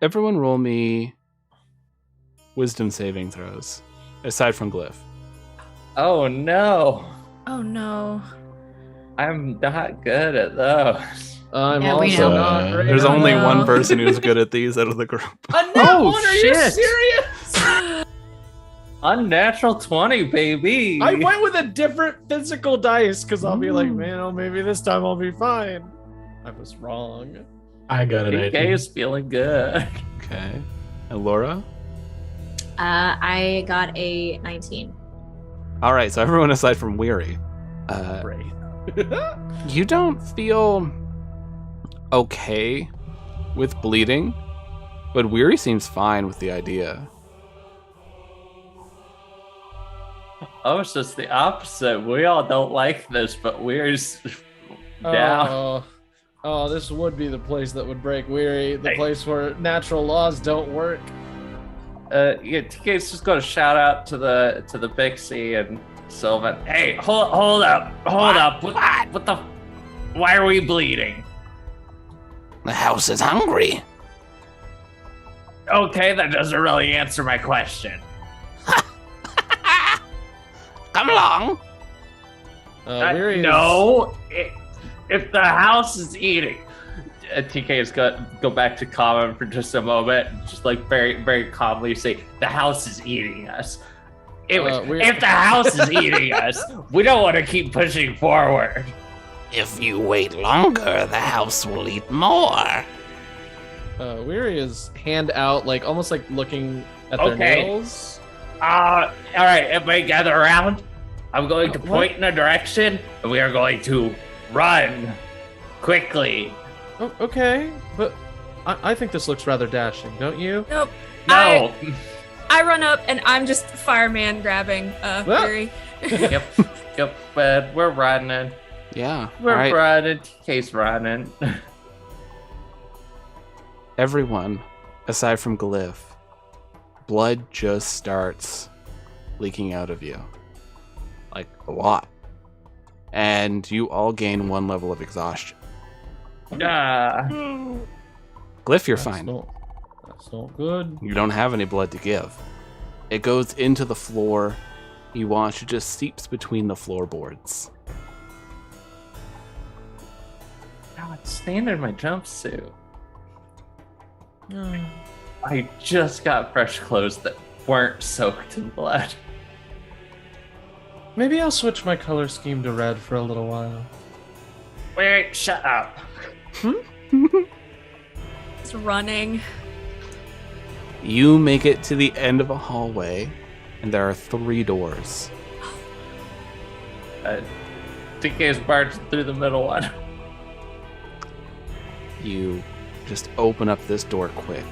Everyone roll me wisdom saving throws, aside from Glyph. Oh no. Oh no. I'm not good at those. I'm Yeah, we also know. not great. There's at only that. one person who's good at these out of the group. Oh, Are you shit. serious? Unnatural 20, baby. I went with a different physical dice because I'll be like, man, oh, maybe this time I'll be fine. I was wrong. I got an TK idea. is feeling good. Okay. And Laura? I got a 19. All right, so everyone aside from Weary. Great. You don't feel okay with bleeding, but Weary seems fine with the idea. Oh, it's just the opposite. We all don't like this, but we're down. Oh, this would be the place that would break Weary, the Hey. place where natural laws don't work. Yeah, TK's just gonna shout out to the Pixie and Sylvan. Hey, hold up. What the? Why are we bleeding? The house is hungry. Okay, that doesn't really answer my question. Come along. Weary is- No, if the house is eating. TK is gonna go back to common for just a moment, just like very, very calmly say, "The house is eating us." If the house is eating us, we don't want to keep pushing forward. If you wait longer, the house will eat more. Weary is hand out, like almost like looking at their Okay. nails. All right, everybody gather around. I'm going to What? point in a direction, and we are going to run quickly. Oh, okay, but I think this looks rather dashing, don't you? Nope. No. I run up and I'm just fireman grabbing Weary. Yep. But we're running. Yeah. We're all right. running. TK's running. Everyone, aside from Glyph, blood just starts leaking out of you. Like, a lot. And you all gain 1 level of exhaustion. Glyph, you're fine. That's not good. You don't have any blood to give. It goes into the floor. You watch it just seeps between the floorboards. Now it's staying in my jumpsuit. I just got fresh clothes that weren't soaked in blood. Maybe I'll switch my color scheme to red for a little while. Wait, shut up. It's running. You make it to the end of a hallway, and there are 3 doors. TK's barged through the middle one. You just open up this door quick,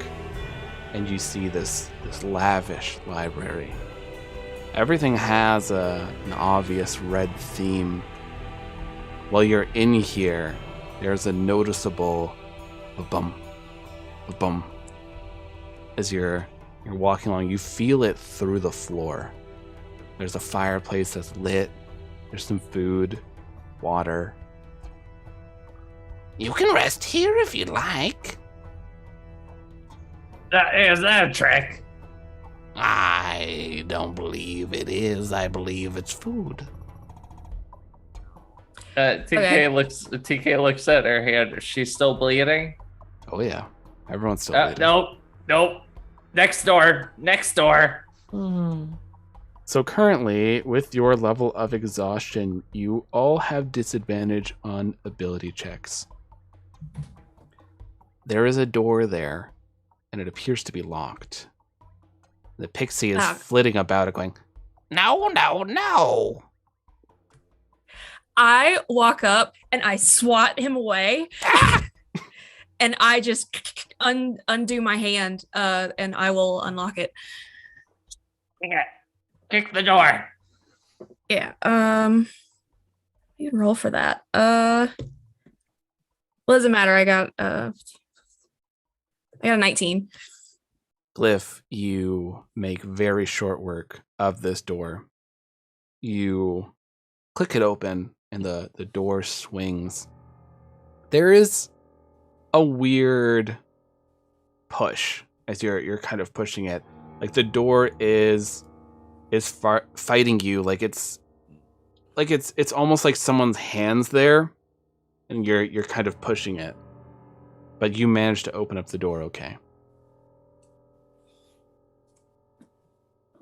and you see this lavish library. Everything has an obvious red theme. While you're in here, there's a noticeable bum. As you're walking along, you feel it through the floor. There's a fireplace that's lit. There's some food, water. You can rest here if you like. Is that a trick? I don't believe it is. I believe it's food. TK looks at her hand. Is she still bleeding? Oh yeah, everyone's still bleeding. Nope. Next door. So currently, with your level of exhaustion, you all have disadvantage on ability checks. There is a door there, and it appears to be locked. The pixie is flitting about it going, no. I walk up and I swat him away. And I just undo my hand and I will unlock it. Kick the door. Yeah. You can roll for that. Well, doesn't matter. I got a 19. Glyph, you make very short work of this door. You click it open, and the door swings. There is a weird push as you're kind of pushing it. Like the door is fighting you. Like it's almost like someone's hands there, and you're kind of pushing it. But you managed to open up the door okay.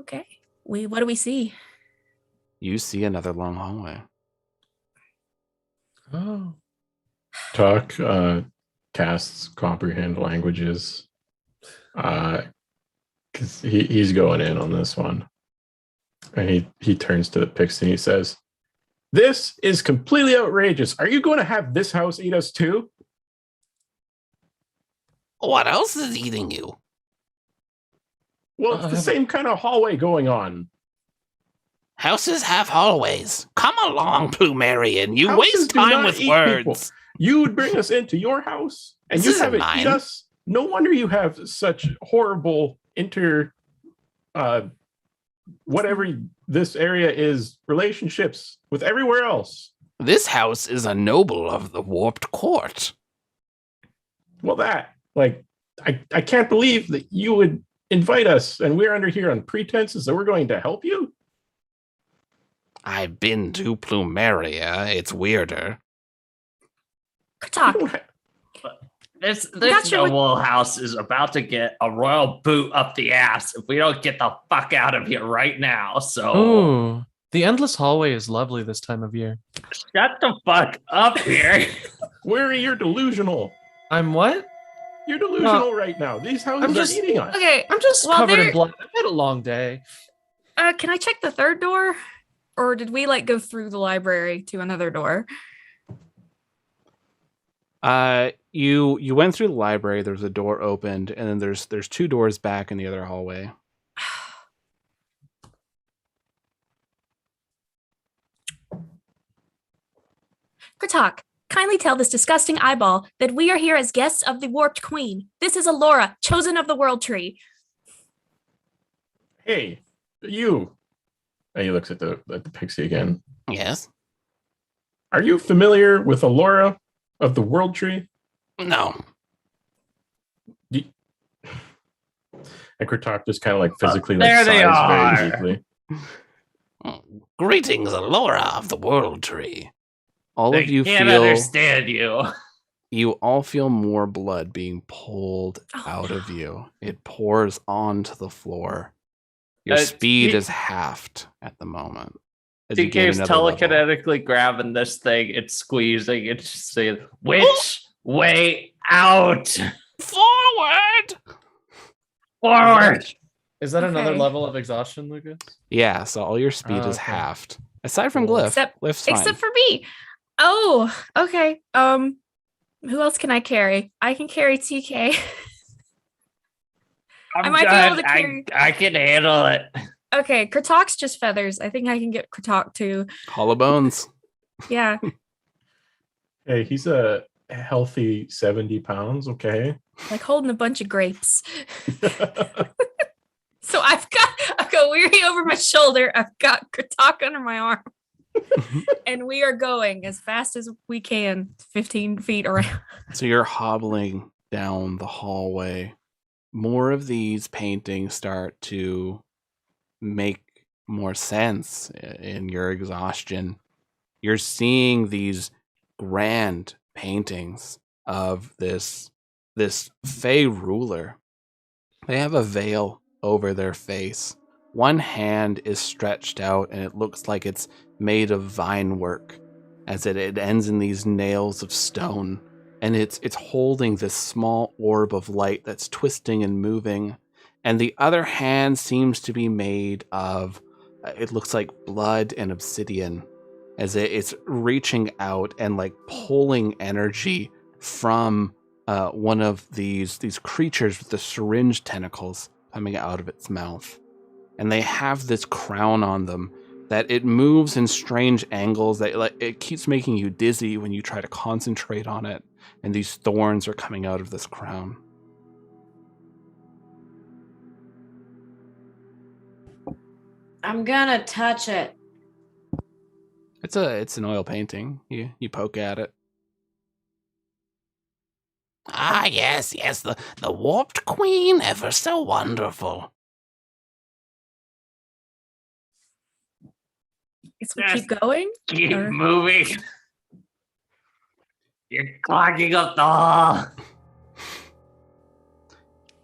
Okay. What do we see? You see another long hallway. Oh. Talk casts comprehend languages. Because he's going in on this one. And he turns to the pixie and he says, "This is completely outrageous. Are you going to have this house eat us too?" What else is eating you? Well, it's the same kind of hallway going on. Houses have hallways. Come along, Plumerian. You Houses waste do time not with eat words. people. You would bring us into your house and This you isn't have it mine. eat us. No wonder you have such horrible whatever this area is, relationships with everywhere else. This house is a noble of the warped court. Well, I can't believe that you would invite us and we're under here on pretenses that we're going to help you. I've been to Plumeria. It's weirder. Kratok, This Not sure what- noble house is about to get a royal boot up the ass if we don't get the fuck out of here right now. So Ooh, the endless hallway is lovely this time of year. shut the fuck up here. Weary, you're delusional. I'm what? You're delusional right now. These houses I'm are just- eating us. okay. I'm just Well, covered there- in blood. I've had a long day. Can I check the third door, or did we like go through the library to another door? You went through the library. There's a door opened, and then there's 2 doors back in the other hallway. Kratok, kindly tell this disgusting eyeball that we are here as guests of the Warped Queen. This is Alora, chosen of the World Tree. Hey, you. And he looks at the pixie again. Yes? Are you familiar with Alora of the World Tree? No. And Kratok just kind of like physically there like they sighs are. very deeply. Greetings, Alora of the World Tree. All They of you can't feel understand you. you all feel more blood being pulled Oh, out of no. you. It pours onto the floor. Your Uh, speed he- is halved at the moment. as you TK gain is another level. telekinetically grabbing this thing and squeezing it, just saying, which way out? Forward! Forward! Is that another Okay. level of exhaustion, Lucas? Yeah, so all your speed is Okay. halved. Aside from Cool. Glyph. Glyph's fine. Except for me. Oh, okay. Who else can I carry? I can carry TK. I'm I might be able good. to carry- I can handle it. Okay, Kratok's just feathers. I think I can get Kratok too. Hollow bones. Yeah. Hey, he's a healthy 70 pounds, okay? Like holding a bunch of grapes. So I've got Weary over my shoulder. I've got Kratok under my arm. And we are going as fast as we can, 15 feet around. So you're hobbling down the hallway. More of these paintings start to make more sense in your exhaustion. You're seeing these grand paintings of this Fey ruler. They have a veil over their face. One hand is stretched out and it looks like it's made of vine work, as it ends in these nails of stone. And it's holding this small orb of light that's twisting and moving. And the other hand seems to be made of, it looks like blood and obsidian, as it's reaching out and like pulling energy from one of these creatures with the syringe tentacles coming out of its mouth. And they have this crown on them that it moves in strange angles that like it keeps making you dizzy when you try to concentrate on it. And these thorns are coming out of this crown. I'm gonna touch it. It's an oil painting. You poke at it. Ah, yes, the Warped Queen, ever so wonderful. Guess we keep going. Keep Or- moving. You're clogging up the hall.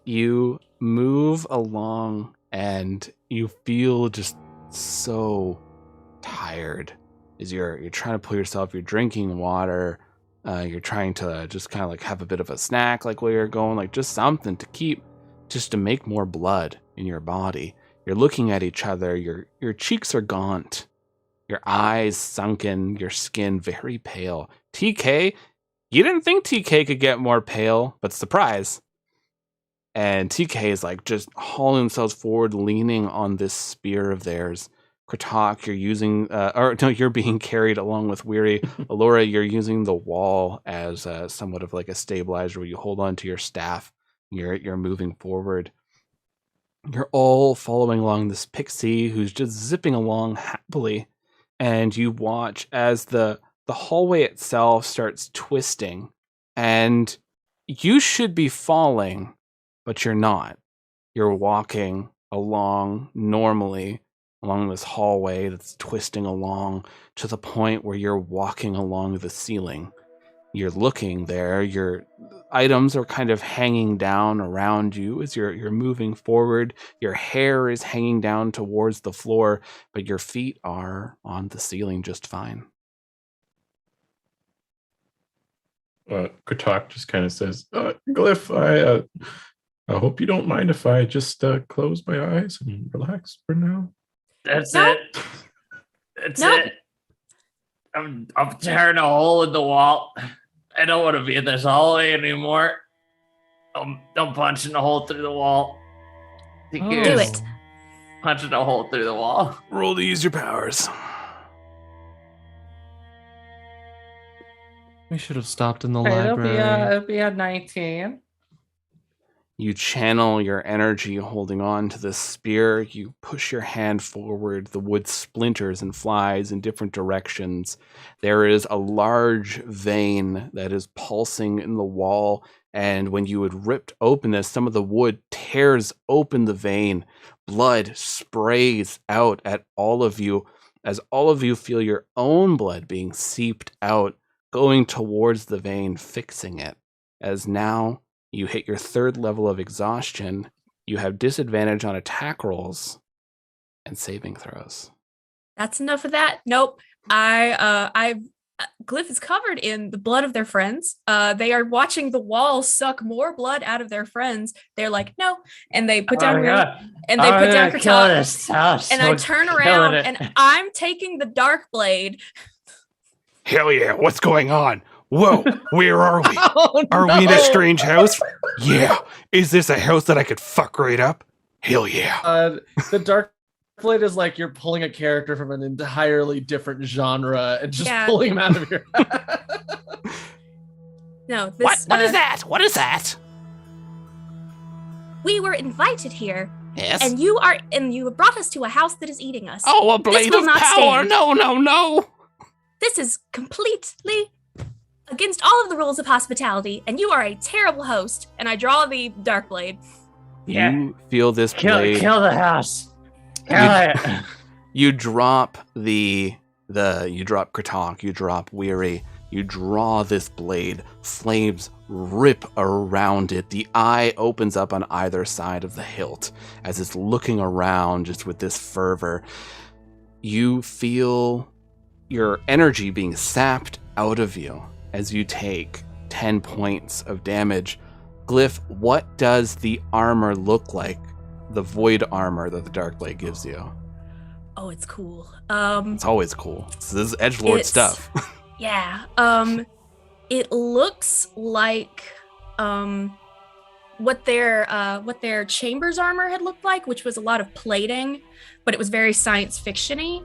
You move along and you feel just so tired as you're trying to pull yourself. You're drinking water. You're trying to just kind of like have a bit of a snack, like where you're going, like just something to keep, just to make more blood in your body. You're looking at each other. Your cheeks are gaunt, your eyes sunken, your skin very pale. TK, you didn't think TK could get more pale, but surprise. And TK is like just hauling themselves forward, leaning on this spear of theirs. Kratok, you're using, you're being carried along with Weary. Alora, you're using the wall as somewhat of like a stabilizer where you hold on to your staff. You're moving forward. You're all following along this pixie who's just zipping along happily. And you watch as the hallway itself starts twisting. And you should be falling, but you're not. You're walking along normally. along this hallway that's twisting along to the point where you're walking along the ceiling. You're looking there, your items are kind of hanging down around you as you're moving forward. Your hair is hanging down towards the floor, but your feet are on the ceiling just fine. Katak just kind of says, Glyph, I hope you don't mind if I just close my eyes and relax for now. That's Nope. it. That's Nope. it. I'm tearing a hole in the wall. I don't want to be in this hallway anymore. I'm punching a hole through the wall. Do it. Punching a hole through the wall. Roll to use your powers. We should have stopped in the Okay, library. it'll be a 19. You channel your energy holding on to the spear. You push your hand forward. The wood splinters and flies in different directions. There is a large vein that is pulsing in the wall. And when you had ripped open this, some of the wood tears open the vein. Blood sprays out at all of you as all of you feel your own blood being seeped out, going towards the vein, fixing it. As now you hit your 3rd level of exhaustion, you have disadvantage on attack rolls and saving throws. That's enough of that. Nope. Glyph is covered in the blood of their friends. They are watching the wall suck more blood out of their friends. They're like, no, and they put down and they put down Kratok. And I turn around and I'm taking the dark blade. Hell yeah, what's going on? Whoa, where are we? Oh, Are no. we in a strange house? Yeah. Is this a house that I could fuck right up? Hell yeah. The Dark Blade is like you're pulling a character from an entirely different genre and just pulling him out of your No, this, What is that? What is that? We were invited here, Yes. and you have brought us to a house that is eating us. Oh, a blade will of not power. stand. No. This is completely against all of the rules of hospitality, and you are a terrible host. And I draw the dark blade. You feel this blade. Kill the house. Kill it. You drop you drop Kratok, you drop Weary, you draw this blade, flames rip around it. The eye opens up on either side of the hilt as it's looking around just with this fervor. You feel your energy being sapped out of you as you take 10 points of damage. Glyph, what does the armor look like? The void armor that the Dark Blade gives you. Oh, it's cool. It's always cool. This is edgelord stuff. Yeah. It looks like what their chambers armor had looked like, which was a lot of plating, but it was very science fiction-y.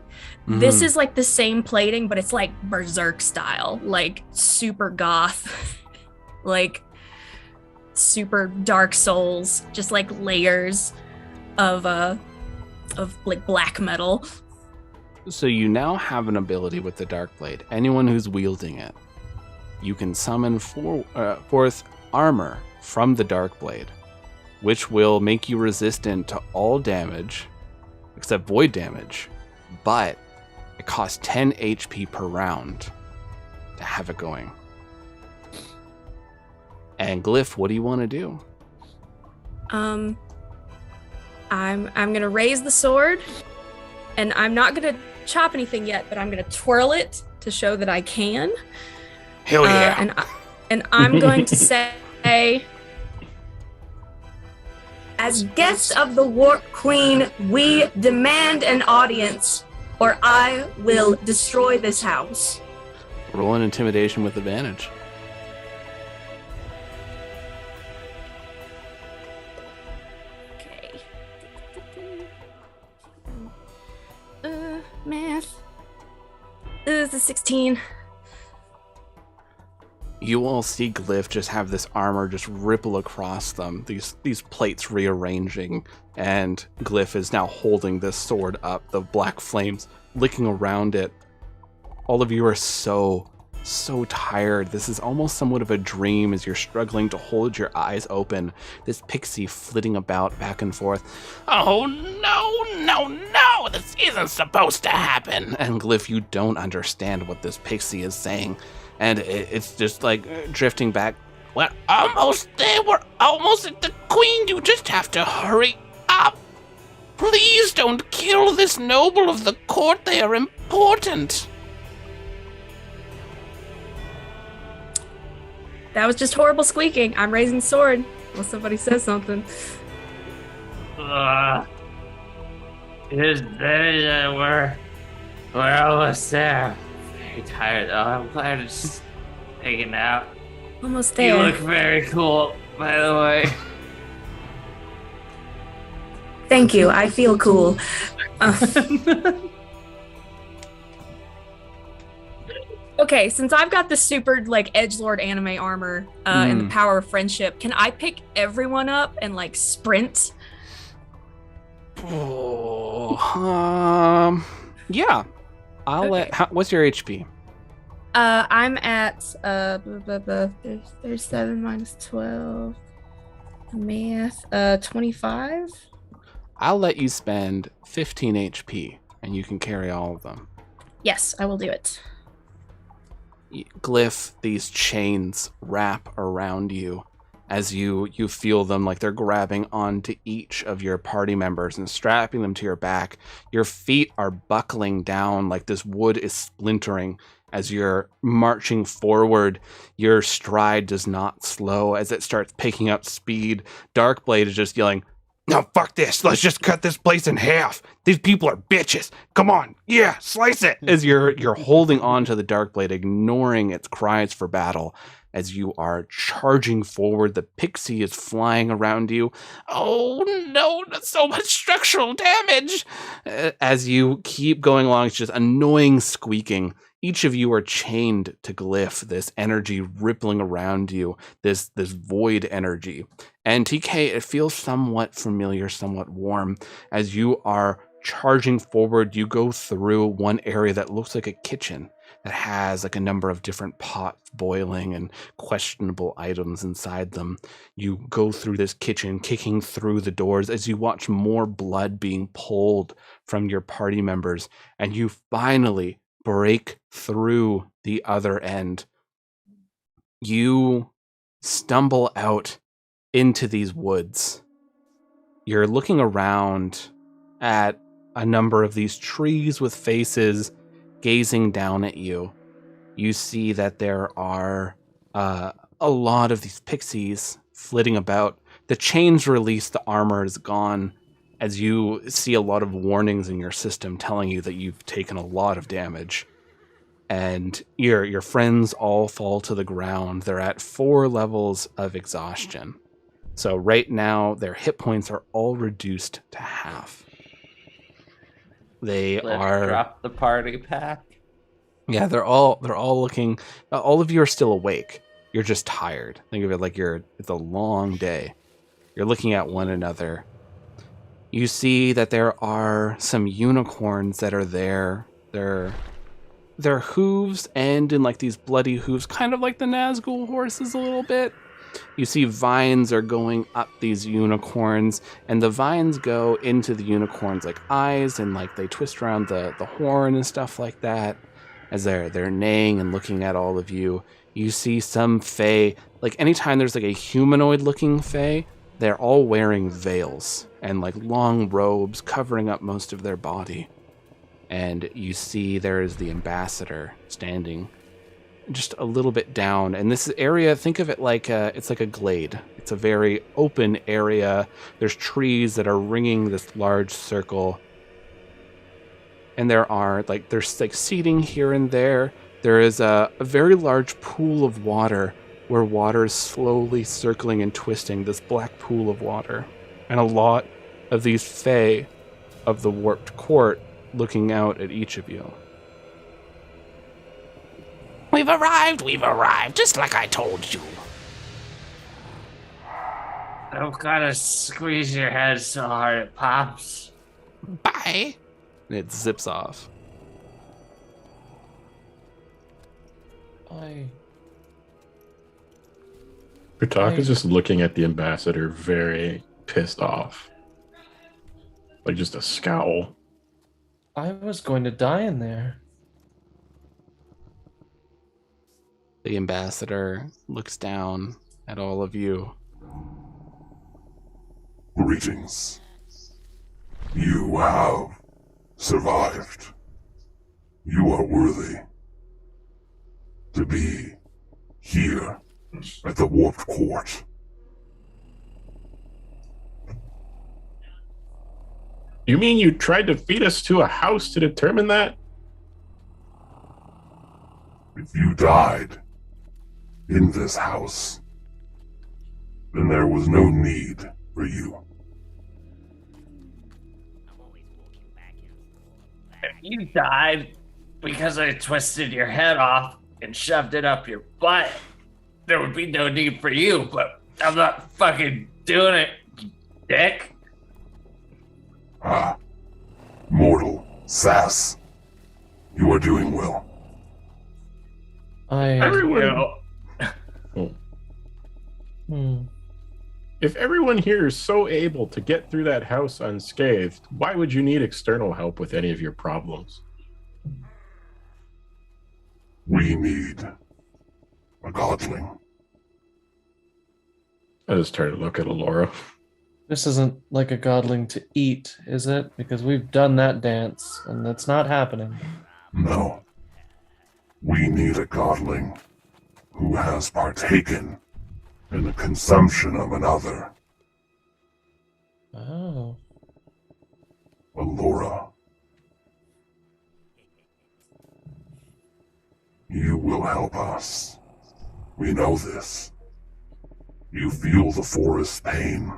This is like the same plating, but it's like berserk style, like super goth, like super Dark Souls, just like layers of like black metal. So you now have an ability with the Dark Blade. Anyone who's wielding it, you can summon forth armor from the Dark Blade, which will make you resistant to all damage, except void damage, but it costs 10 HP per round to have it going. And Glyph, what do you want to do? I'm gonna raise the sword, and I'm not gonna chop anything yet, but I'm gonna twirl it to show that I can. Hell yeah! And I'm going to say, as guests of the Warp Queen, we demand an audience, or I will destroy this house. Roll an intimidation with advantage. Math. This is 16. You all see Glyph just have this armor just ripple across them, these plates rearranging, and Glyph is now holding this sword up, the black flames licking around it. All of you are so so tired. This is almost somewhat of a dream as you're struggling to hold your eyes open. This pixie flitting about back and forth. Oh, no, this isn't supposed to happen. And Glyph, you don't understand what this pixie is saying. And it's just like drifting back. We're almost there. We're almost at the queen. You just have to hurry up. Please don't kill this noble of the court. They are important. That was just horrible squeaking. I'm raising sword unless somebody says something. We're almost there. Very tired though. I'm glad it's taken out. Almost there. You look very cool, by the way. Thank you. I feel cool. Okay, since I've got the super like edgelord anime armor and the power of friendship, can I pick everyone up and like sprint? Oh, yeah. I'll Okay. what's your HP? I'm at 37 minus 12. Math. 25. I'll let you spend 15 HP, and you can carry all of them. Yes, I will do it. Glyph, these chains wrap around you as you feel them like they're grabbing onto each of your party members and strapping them to your back. Your feet are buckling down like this wood is splintering as you're marching forward. Your stride does not slow as it starts picking up speed. Darkblade is just yelling, "No, fuck this. Let's just cut this place in half. These people are bitches. Come on. Yeah, slice it." As you're holding on to the Darkblade, ignoring its cries for battle, as you are charging forward, the pixie is flying around you. Oh no, so much structural damage. As you keep going along, it's just annoying squeaking. Each of you are chained to Glyph, this energy rippling around you, this void energy. And TK, it feels somewhat familiar, somewhat warm. As you are charging forward, you go through one area that looks like a kitchen that has like a number of different pots boiling and questionable items inside them. You go through this kitchen, kicking through the doors as you watch more blood being pulled from your party members, and you finally break through the other end. You stumble out into these woods. You're looking around at a number of these trees with faces gazing down at you. You see that there are a lot of these pixies flitting about. The chains released, the armor is gone, as you see a lot of warnings in your system telling you that you've taken a lot of damage. And your friends all fall to the ground. They're at 4 levels of exhaustion. So right now, their hit points are all reduced to half. They are Drop the party pack. Yeah, they're all looking. All of you are still awake. You're just tired. Think of it like it's a long day. You're looking at one another. You see that there are some unicorns that are there. Their hooves end in like these bloody hooves, kind of like the Nazgul horses a little bit. You see vines are going up these unicorns, and the vines go into the unicorns like eyes, and like they twist around the horn and stuff like that. As they're neighing and looking at all of you, you see some fae. Like anytime there's like a humanoid-looking fae, they're all wearing veils and like long robes covering up most of their body. And you see there is the ambassador standing just a little bit down. And this area, think of it like it's like a glade. It's a very open area. There's trees that are ringing this large circle. And there's seating here and there. There is a very large pool of water where water is slowly circling and twisting, this black pool of water. And a lot of these fae of the warped court looking out at each of you. We've arrived, just like I told you. Don't gotta squeeze your head so hard it pops. Bye. And it zips off. Pratak is just looking at the ambassador, very pissed off. Like just a scowl. I was going to die in there. The ambassador looks down at all of you. Greetings. You have survived. You are worthy to be here at the Warped Court. You mean you tried to feed us to a house to determine that? If you died in this house, then there was no need for you. If you died because I twisted your head off and shoved it up your butt, there would be no need for you, but I'm not fucking doing it, you dick. Ah, mortal sass. You are doing well. Everyone. Hmm. If everyone here is so able to get through that house unscathed, why would you need external help with any of your problems? We need a godling. I just try to look at Alora. This isn't like a godling to eat, is it? Because we've done that dance, and that's not happening. No. We need a godling who has partaken in the consumption of another. Oh. Alora. You will help us. We know this. You feel the forest pain.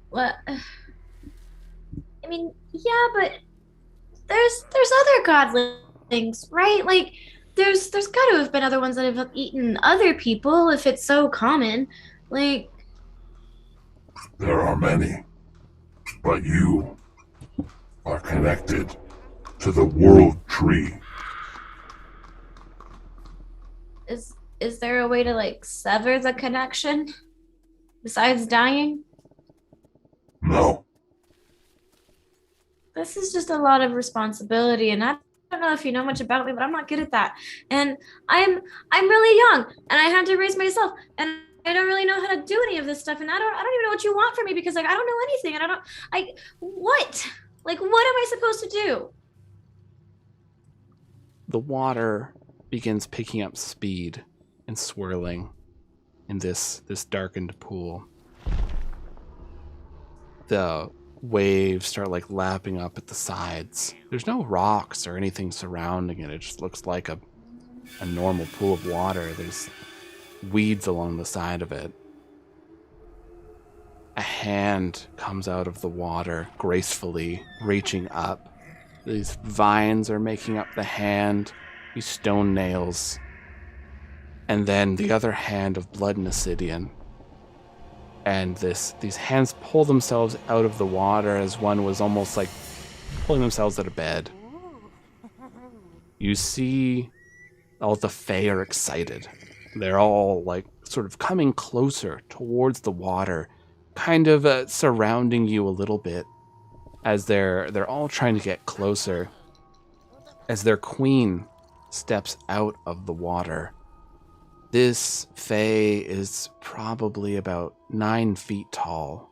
What? I mean, yeah, but there's other godlings, right? Like, there's got to have been other ones that have eaten other people if it's so common. Like, There are many, but you are connected to the world tree. is there a way to like sever the connection besides dying? No. This is just a lot of responsibility, and I don't know if you know much about me, but I'm not good at that. And I'm really young, and I had to raise myself, and I don't really know how to do any of this stuff, and I don't even know what you want from me because like I don't know anything, and what? Like, what am I supposed to do? The water begins picking up speed and swirling in this darkened pool. The waves start like lapping up at the sides. There's no rocks or anything surrounding it. It just looks like a normal pool of water. There's weeds along the side of it. A hand comes out of the water, gracefully reaching up. These vines are making up the hand, these stone nails. And then the other hand of blood and obsidian. And these hands pull themselves out of the water as one was almost like pulling themselves out of bed. You see all the Fae are excited. They're all like sort of coming closer towards the water, kind of surrounding you a little bit as they're all trying to get closer as their queen steps out of the water. This Fae is probably about 9 feet tall.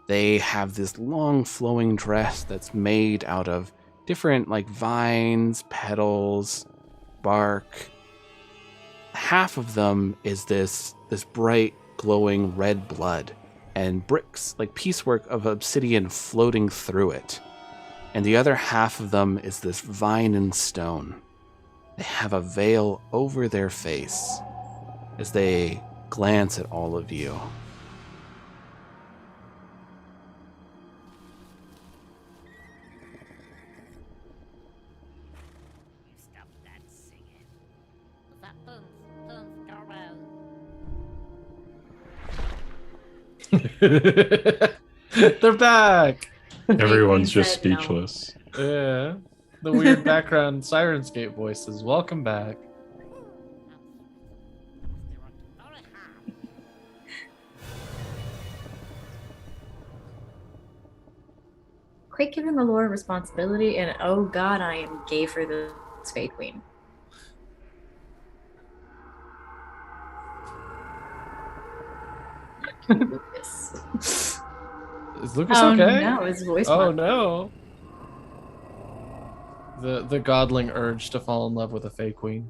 They have this long flowing dress that's made out of different like vines, petals, bark. Half of them is this bright glowing red blood and bricks, like piecework of obsidian floating through it. And the other half of them is this vine and stone. They have a veil over their face as they glance at all of you. Stop that singing. That They're back. Everyone's just said no. speechless. Yeah. the weird background Sirenscape voices. Welcome back. Quite given the lore responsibility, and oh god, I am gay for the Fey Queen. Lucas. Is Lucas Oh okay? no, his voice. Oh went- no. The godling urge to fall in love with a Fey Queen.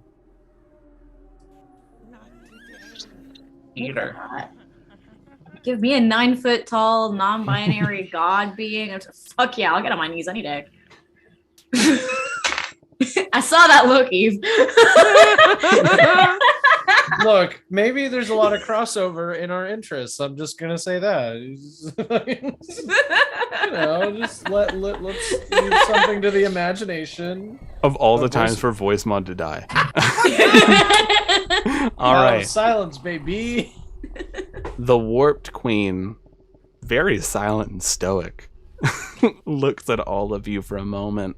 Eater. Give me a 9-foot tall, non-binary god being. Fuck yeah, I'll get on my knees any day. I saw that look, Eve. Look, maybe there's a lot of crossover in our interests. I'm just gonna say that. Just let's leave something to the imagination. Of all the Of times voice- for voice mod to die. All Power of right. silence, baby. The warped queen, very silent and stoic, looks at all of you for a moment,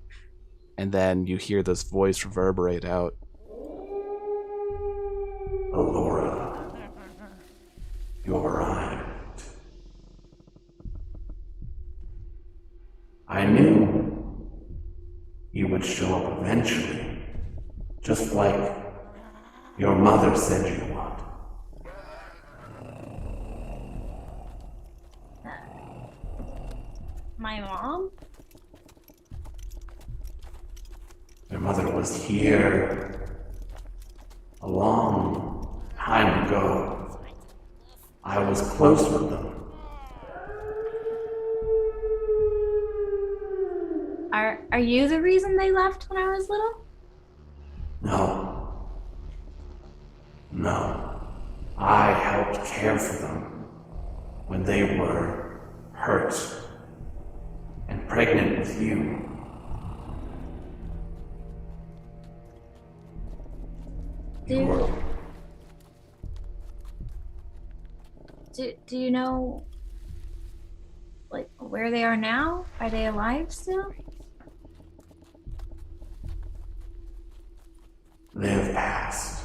and then you hear this voice reverberate out. Allura, you're right. I knew you would show up eventually, just like your mother said you would. My mom? Your mother was here a long time ago. I was close with them. Are you the reason they left when I was little? No. No. I helped care for them when they were hurt and pregnant with you. Do you know, like, where they are now? Are they alive still? They have passed.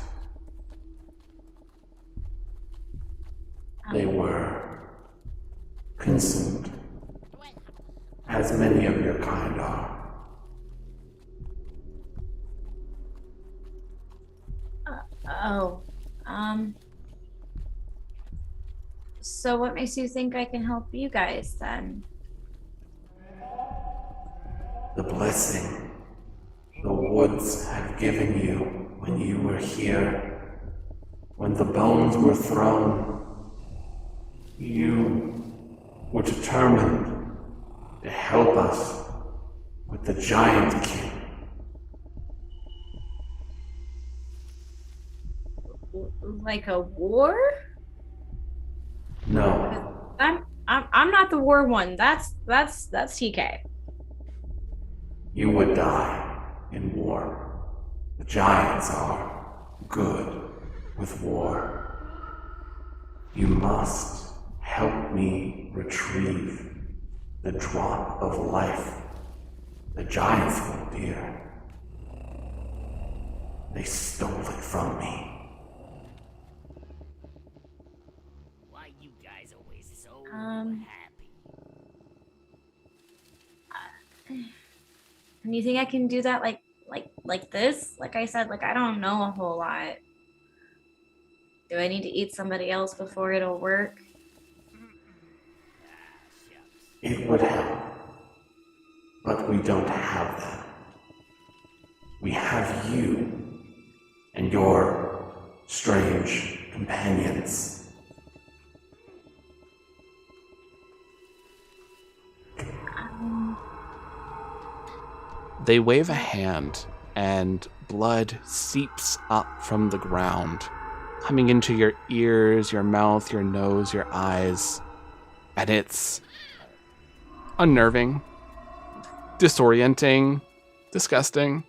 They were consumed, as many of your kind are. Oh, so what makes you think I can help you guys then? The blessing the woods have given you when you were here, when the bones were thrown. You were determined to help us with the Giant King. Like a war? No, I'm not the war one. That's TK. you would die in war. The giants are good with war. You must help me retrieve the drop of life the giants hold dear. They stole it from me. Why you guys always so Um, happy? And you think I can do that like this? Like I said, like I don't know a whole lot. Do I need to eat somebody else before it'll work? It would help. But we don't have that. We have you and your strange companions. They wave a hand, and blood seeps up from the ground, coming into your ears, your mouth, your nose, your eyes. And it's unnerving, disorienting, disgusting.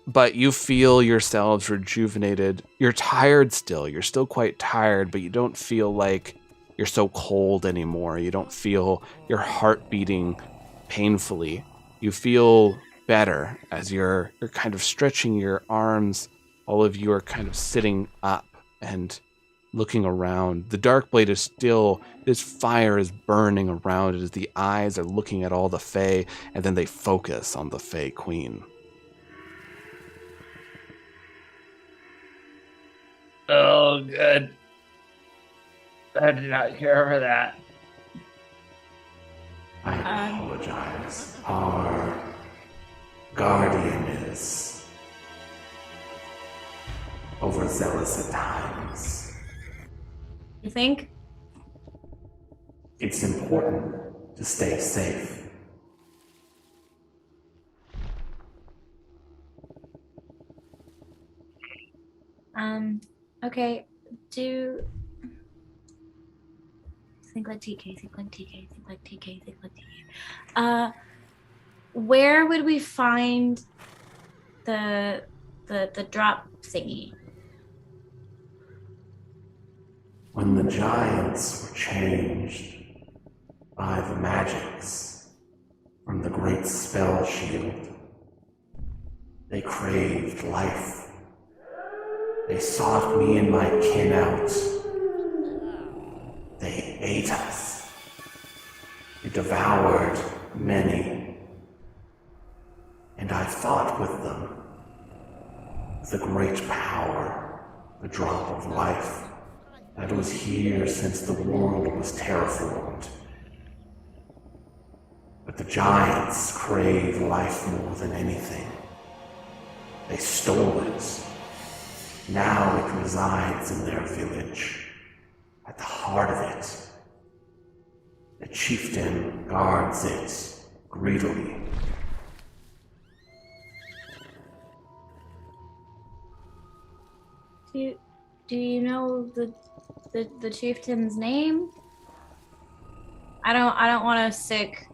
But you feel yourselves rejuvenated. You're tired still. You're still quite tired, but you don't feel like you're so cold anymore. You don't feel your heart beating painfully. You feel better as you're kind of stretching your arms. All of you are kind of sitting up and looking around. The dark blade is still, this fire is burning around it as the eyes are looking at all the Fae, and then they focus on the Fae Queen. Oh, good. I did not care for that. I apologize. Our guardian is overzealous at times. You think? It's important to stay safe. Okay. Think like TK, think like TK, think like TK, think like TK. Where would we find the drop thingy? When the giants were changed by the magics from the great spell shield, they craved life. They sought me and my kin out. They ate us. They devoured many. And I fought with them. The great power, the drop of life, that was here since the world was terraformed. But the giants crave life more than anything. They stole it. Now it resides in their village, at the heart of it. The chieftain guards it greedily. Do you know the chieftain's name? I don't want to sick.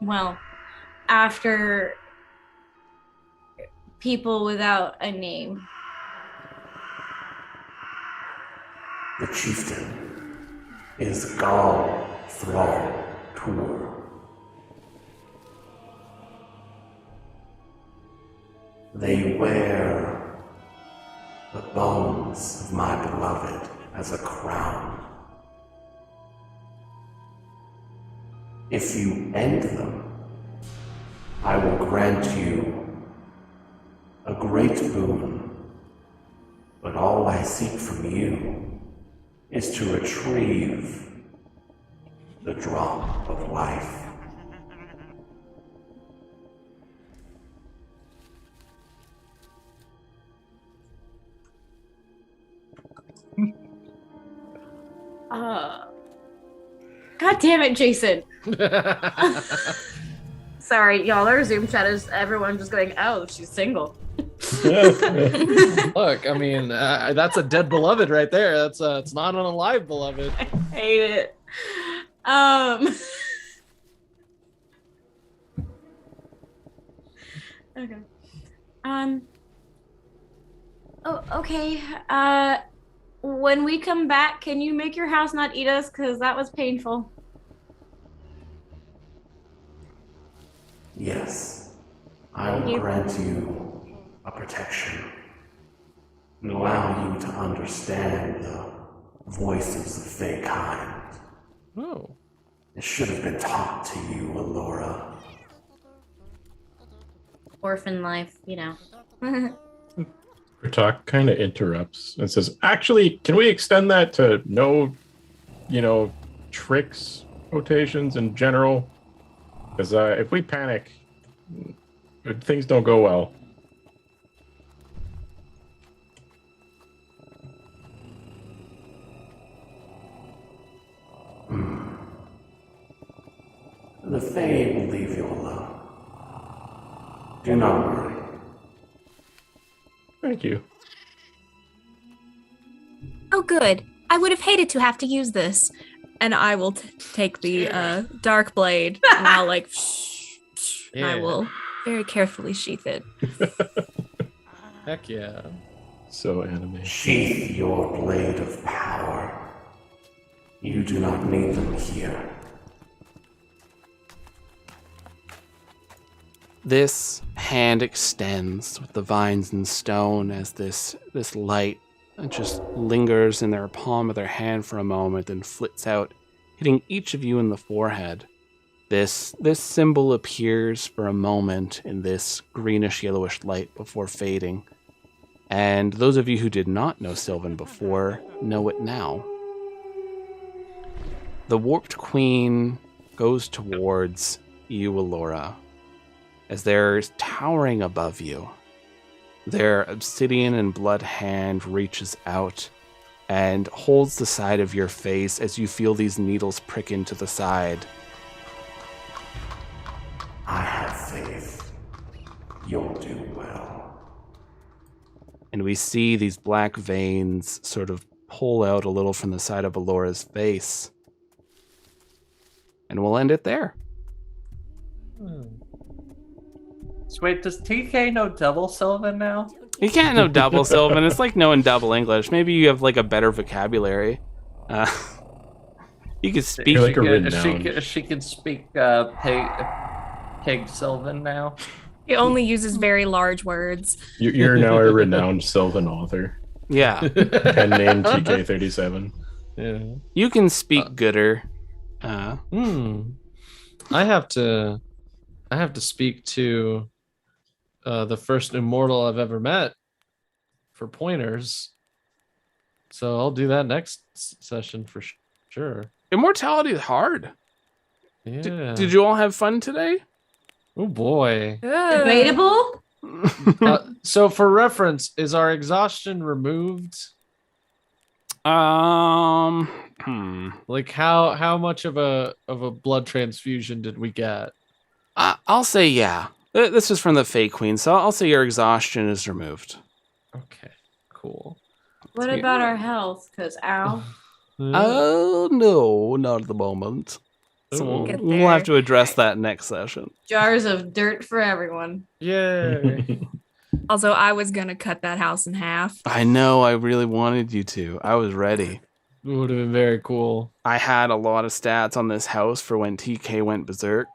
Well, after people without a name. The chieftain is Gal Thrall Tour. They wear the bones of my beloved as a crown. If you end them, I will grant you a great boon, but all I seek from you is to retrieve the drop of life. God damn it, Jason. Sorry, y'all, our Zoom chat is everyone just going, oh, she's single. Look, I mean, that's a dead beloved right there. That's it's not an alive beloved. I hate it. Okay. Oh, okay. When we come back, can you make your house not eat us? Because that was painful. Yes, I will grant you a protection and allow you to understand the voices of Fae kind. Oh. It should have been taught to you, Allura. Orphan life, you know. Pratak kind of interrupts and says, actually, can we extend that to no, tricks, quotations in general? Because if we panic, things don't go well. The Fae will leave you alone. Do not worry. Thank you. Oh, good. I would have hated to have to use this. And I will take the dark blade, and I'll and I will very carefully sheath it. Heck yeah. So anime. Sheath your blade of power. You do not need them here. This hand extends with the vines and stone as this light just lingers in their palm of their hand for a moment and flits out, hitting each of you in the forehead. This symbol appears for a moment in this greenish-yellowish light before fading. And those of you who did not know Sylvan before know it now. The Warped Queen goes towards you, Allura, as they're towering above you. Their obsidian and blood hand reaches out and holds the side of your face as you feel these needles prick into the side. I have faith. You'll do well. And we see these black veins sort of pull out a little from the side of Allura's face. And we'll end it there. So wait, does TK know double Sylvan now? You can't know double Sylvan. It's like knowing double English. Maybe you have like a better vocabulary. You could speak. You're like a renowned. She can speak pig Sylvan now. He only uses very large words. You're now a renowned Sylvan author. Yeah. Pen name TK37. Yeah. You can speak gooder. I have to speak to the first immortal I've ever met for pointers. So I'll do that next session for sure. Immortality is hard. Yeah. Did you all have fun today? Oh boy. Debatable? So for reference, is our exhaustion removed? Like how much of a blood transfusion did we get? I'll say yeah. This is from the Fey Queen, so I'll say your exhaustion is removed. Okay, cool. What about our health? Because ow. Oh no, not at the moment. So Get we'll have there. to address that next session. Jars of dirt for everyone. Yay. Also, I was gonna cut that house in half. I know, I really wanted you to. I was ready. It would have been very cool. I had a lot of stats on this house for when TK went berserk.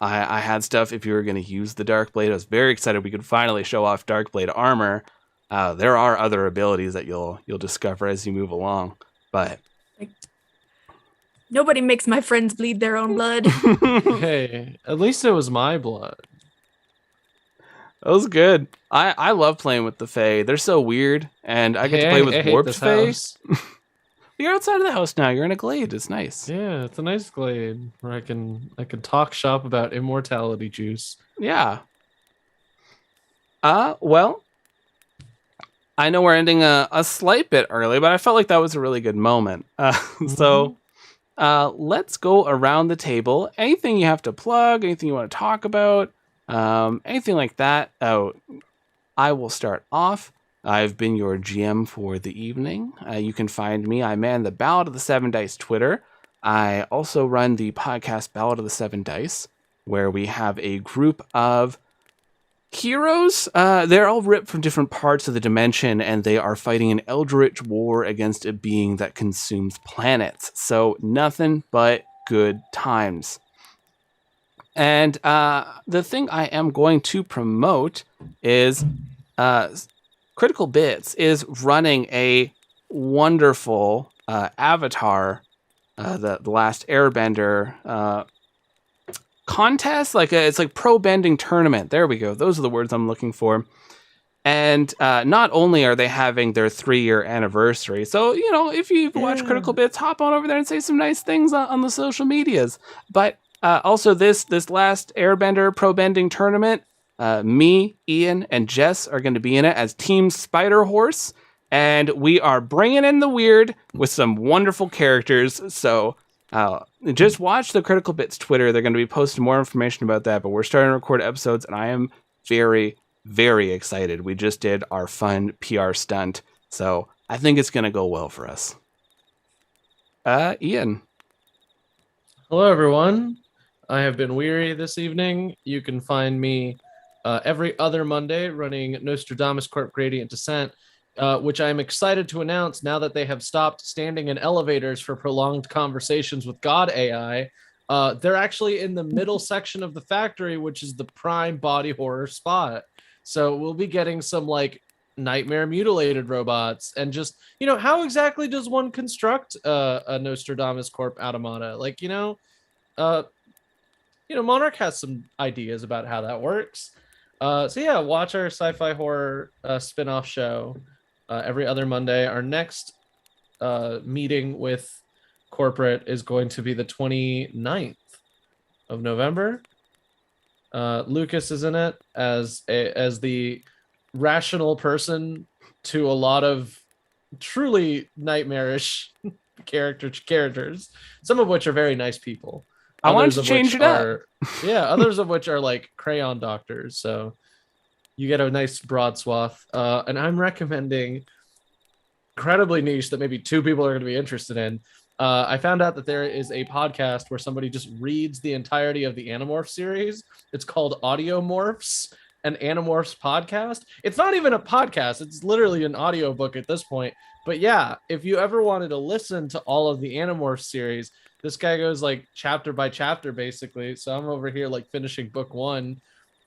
I had stuff if you were going to use the Darkblade. I was very excited we could finally show off Darkblade armor. There are other abilities that you'll discover as you move along, but Like, nobody makes my friends bleed their own blood. Hey, at least it was my blood. that was good. I love playing with the Fae. They're so weird, and I get to play with I hate warped this Fae. house. You're outside of the house now. You're in a glade. It's nice. Yeah, it's a nice glade where I can talk shop about immortality juice. Yeah. Well, I know we're ending a slight bit early, but I felt like that was a really good moment. So let's go around the table. Anything you have to plug, anything you want to talk about, anything like that. I will start off. I've been your GM for the evening. You can find me. I man the Ballad of the Seven Dice Twitter. I also run the podcast Ballad of the Seven Dice, where we have a group of heroes. They're all ripped from different parts of the dimension, and they are fighting an eldritch war against a being that consumes planets. So nothing but good times. And the thing I am going to promote is Critical Bits is running a wonderful Avatar, the Last Airbender contest. It's like pro bending tournament. There we go. Those are the words I'm looking for. And not only are they having their 3-year anniversary, so if you've watched Critical Bits, hop on over there and say some nice things on the social medias. But also this Last Airbender pro bending tournament. Me, Ian, and Jess are going to be in it as Team Spider Horse, and we are bringing in the weird with some wonderful characters. So just watch the Critical Bits Twitter. They're going to be posting more information about that, but we're starting to record episodes, and I am very, very excited. We just did our fun PR stunt, so I think it's going to go well for us. Ian. Hello, everyone. I have been weary this evening. You can find me every other Monday running Nostradamus Corp Gradient Descent, which I'm excited to announce now that they have stopped standing in elevators for prolonged conversations with God AI. They're actually in the middle section of the factory, which is the prime body horror spot. So we'll be getting some like nightmare mutilated robots, and just, how exactly does one construct a Nostradamus Corp automata? Like, Monarch has some ideas about how that works. So yeah, watch our sci-fi horror spin-off show every other Monday. Our next meeting with corporate is going to be the 29th of November. Lucas is in it as the rational person to a lot of truly nightmarish characters, some of which are very nice people. I wanted to change it up. Others of which are like crayon doctors. So you get a nice broad swath. And I'm recommending, incredibly niche, that maybe 2 people are going to be interested in. I found out that there is a podcast where somebody just reads the entirety of the Animorphs series. It's called Audiomorphs, an Animorphs podcast. It's not even a podcast. It's literally an audiobook at this point. But yeah, if you ever wanted to listen to all of the Animorphs series, this guy goes like chapter by chapter, basically. So I'm over here like finishing book 1.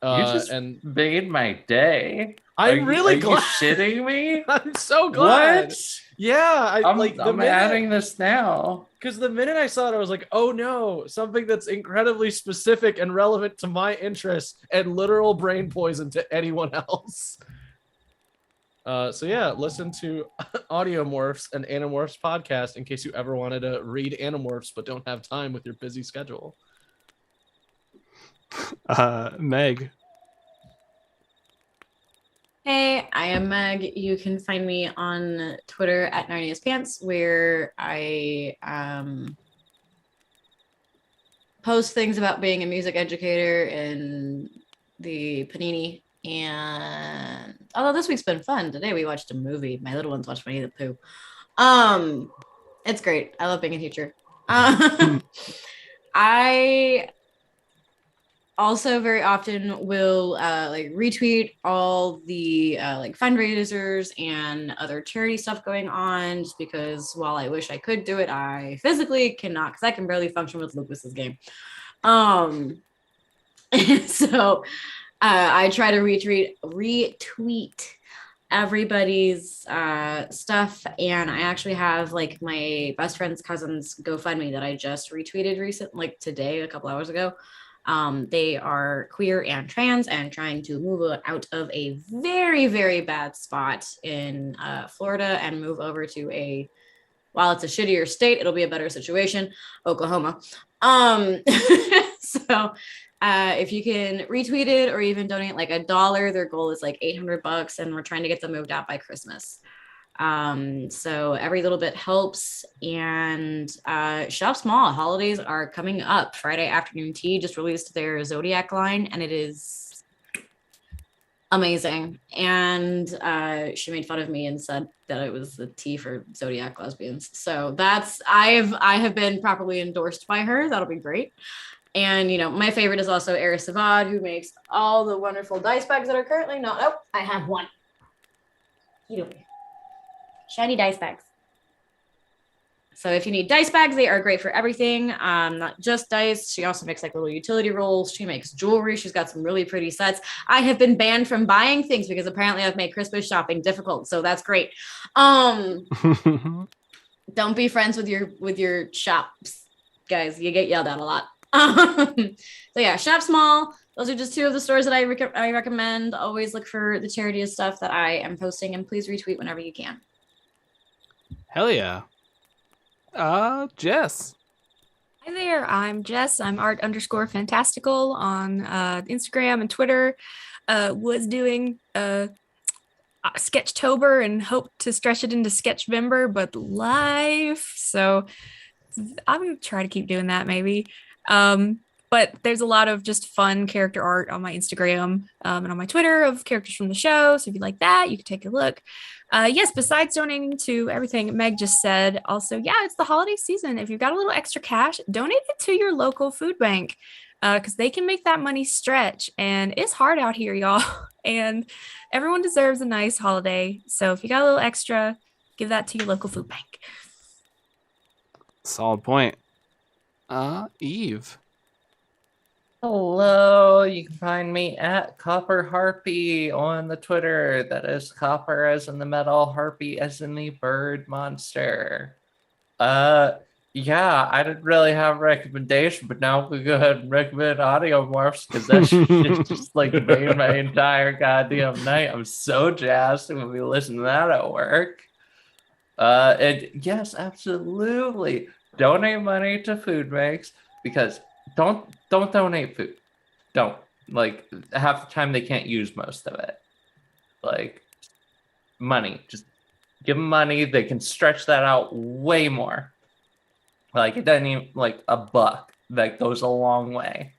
You just made my day. I'm really glad. Are you shitting me? I'm so glad. What? Yeah, I'm adding this now. Because the minute I saw it, I was like, oh no, something that's incredibly specific and relevant to my interests and literal brain poison to anyone else. So yeah, listen to Audiomorphs and Animorphs podcast in case you ever wanted to read Animorphs but don't have time with your busy schedule. Meg. Hey, I am Meg. You can find me on Twitter at Narnia's Pants, where I post things about being a music educator in the Panini. And although this week's been fun, today we watched a movie. My little ones watched Winnie the Pooh. It's great. I love being a teacher. I also very often will like retweet all the like fundraisers and other charity stuff going on, just because while I wish I could do it, I physically cannot, because I can barely function with Lucas's game. So I try to retweet everybody's stuff, and I actually have like my best friend's cousin's GoFundMe that I just retweeted like today, a couple hours ago. They are queer and trans and trying to move out of a very, very bad spot in Florida and move over to while it's a shittier state, it'll be a better situation, Oklahoma. So if you can retweet it or even donate like $1, their goal is like $800, and we're trying to get them moved out by Christmas. So every little bit helps, and shop small. Holidays are coming up. Friday Afternoon Tea just released their Zodiac line, and it is amazing. And she made fun of me and said that it was the tea for Zodiac lesbians. So I have been properly endorsed by her. That'll be great. And my favorite is also Eris Savad, who makes all the wonderful dice bags that are currently not. Oh, I have one. Shiny dice bags. So if you need dice bags, they are great for everything. Not just dice. She also makes like little utility rolls. She makes jewelry. She's got some really pretty sets. I have been banned from buying things because apparently I've made Christmas shopping difficult. So that's great. Don't be friends with your shops, guys. You get yelled at a lot. So yeah, shop small. Those are just 2 of the stores that I recommend. Always look for the charity stuff that I am posting, and please retweet whenever you can. Hell yeah. Jess. Hi there, I'm Jess. I'm art_fantastical on Instagram and Twitter. Was doing Sketchtober and hope to stretch it into Sketchvember, but life. So I'm gonna try to keep doing that maybe. But there's a lot of just fun character art on my Instagram and on my Twitter of characters from the show. So if you like that, you can take a look. Yes, besides donating to everything Meg just said, also, yeah, it's the holiday season. If you've got a little extra cash, donate it to your local food bank because they can make that money stretch. And it's hard out here, y'all. And everyone deserves a nice holiday. So if you got a little extra, give that to your local food bank. Solid point. Eve. Hello, you can find me at Copper Harpy on the Twitter. That is copper as in the metal, harpy as in the bird monster. Yeah, I didn't really have a recommendation, but now we go ahead and recommend audio morphs because that shit just like made my entire goddamn night. I'm so jazzed when we listen to that at work. And yes, absolutely. Donate money to food banks because don't donate food. Don't. Like half the time they can't use most of it. Like money. Just give them money. They can stretch that out way more. Like it doesn't even like a buck that goes a long way.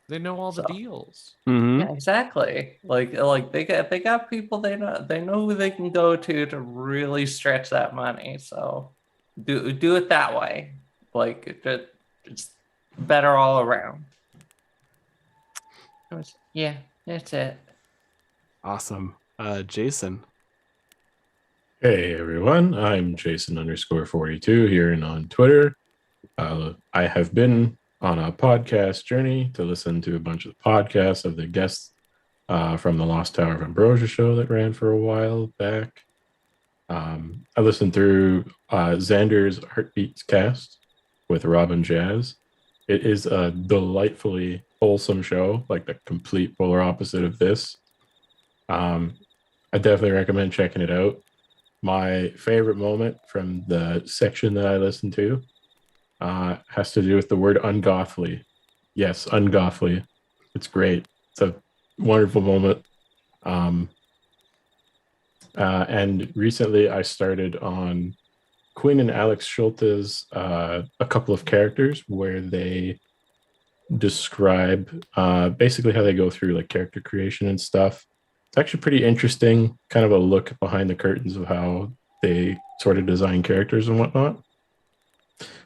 They know all the So- deals. Mm-hmm. Yeah, exactly. Like they got people they know who they can go to really stretch that money. So do it that way. Like it's better all around. Yeah, that's it. Awesome. Jason. Hey everyone, I'm Jason_42 here and on Twitter. I have been on a podcast journey to listen to a bunch of podcasts of the guests from the Lost Tower of Ambrosia show that ran for a while back. I listened through Xander's Heartbeats cast with Robin Jazz. It is a delightfully wholesome show, like the complete polar opposite of this. I definitely recommend checking it out. My favorite moment from the section that I listened to has to do with the word ungodly. Yes, ungodly. It's great. It's a wonderful moment. And recently I started on Quinn and Alex Schulte's a couple of characters where they describe basically how they go through like character creation and stuff. It's actually pretty interesting, kind of a look behind the curtains of how they sort of design characters and whatnot,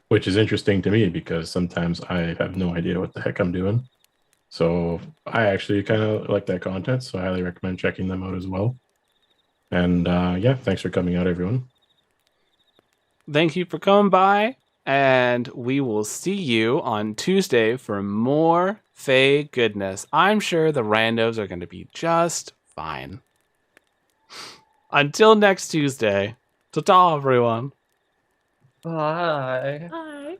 which is interesting to me because sometimes I have no idea what the heck I'm doing. So I actually kind of like that content, so I highly recommend checking them out as well. And yeah, thanks for coming out, everyone. Thank you for coming by, and we will see you on Tuesday for more Fae goodness. I'm sure the randos are going to be just fine. Until next Tuesday, ta-ta, everyone. Bye. Bye.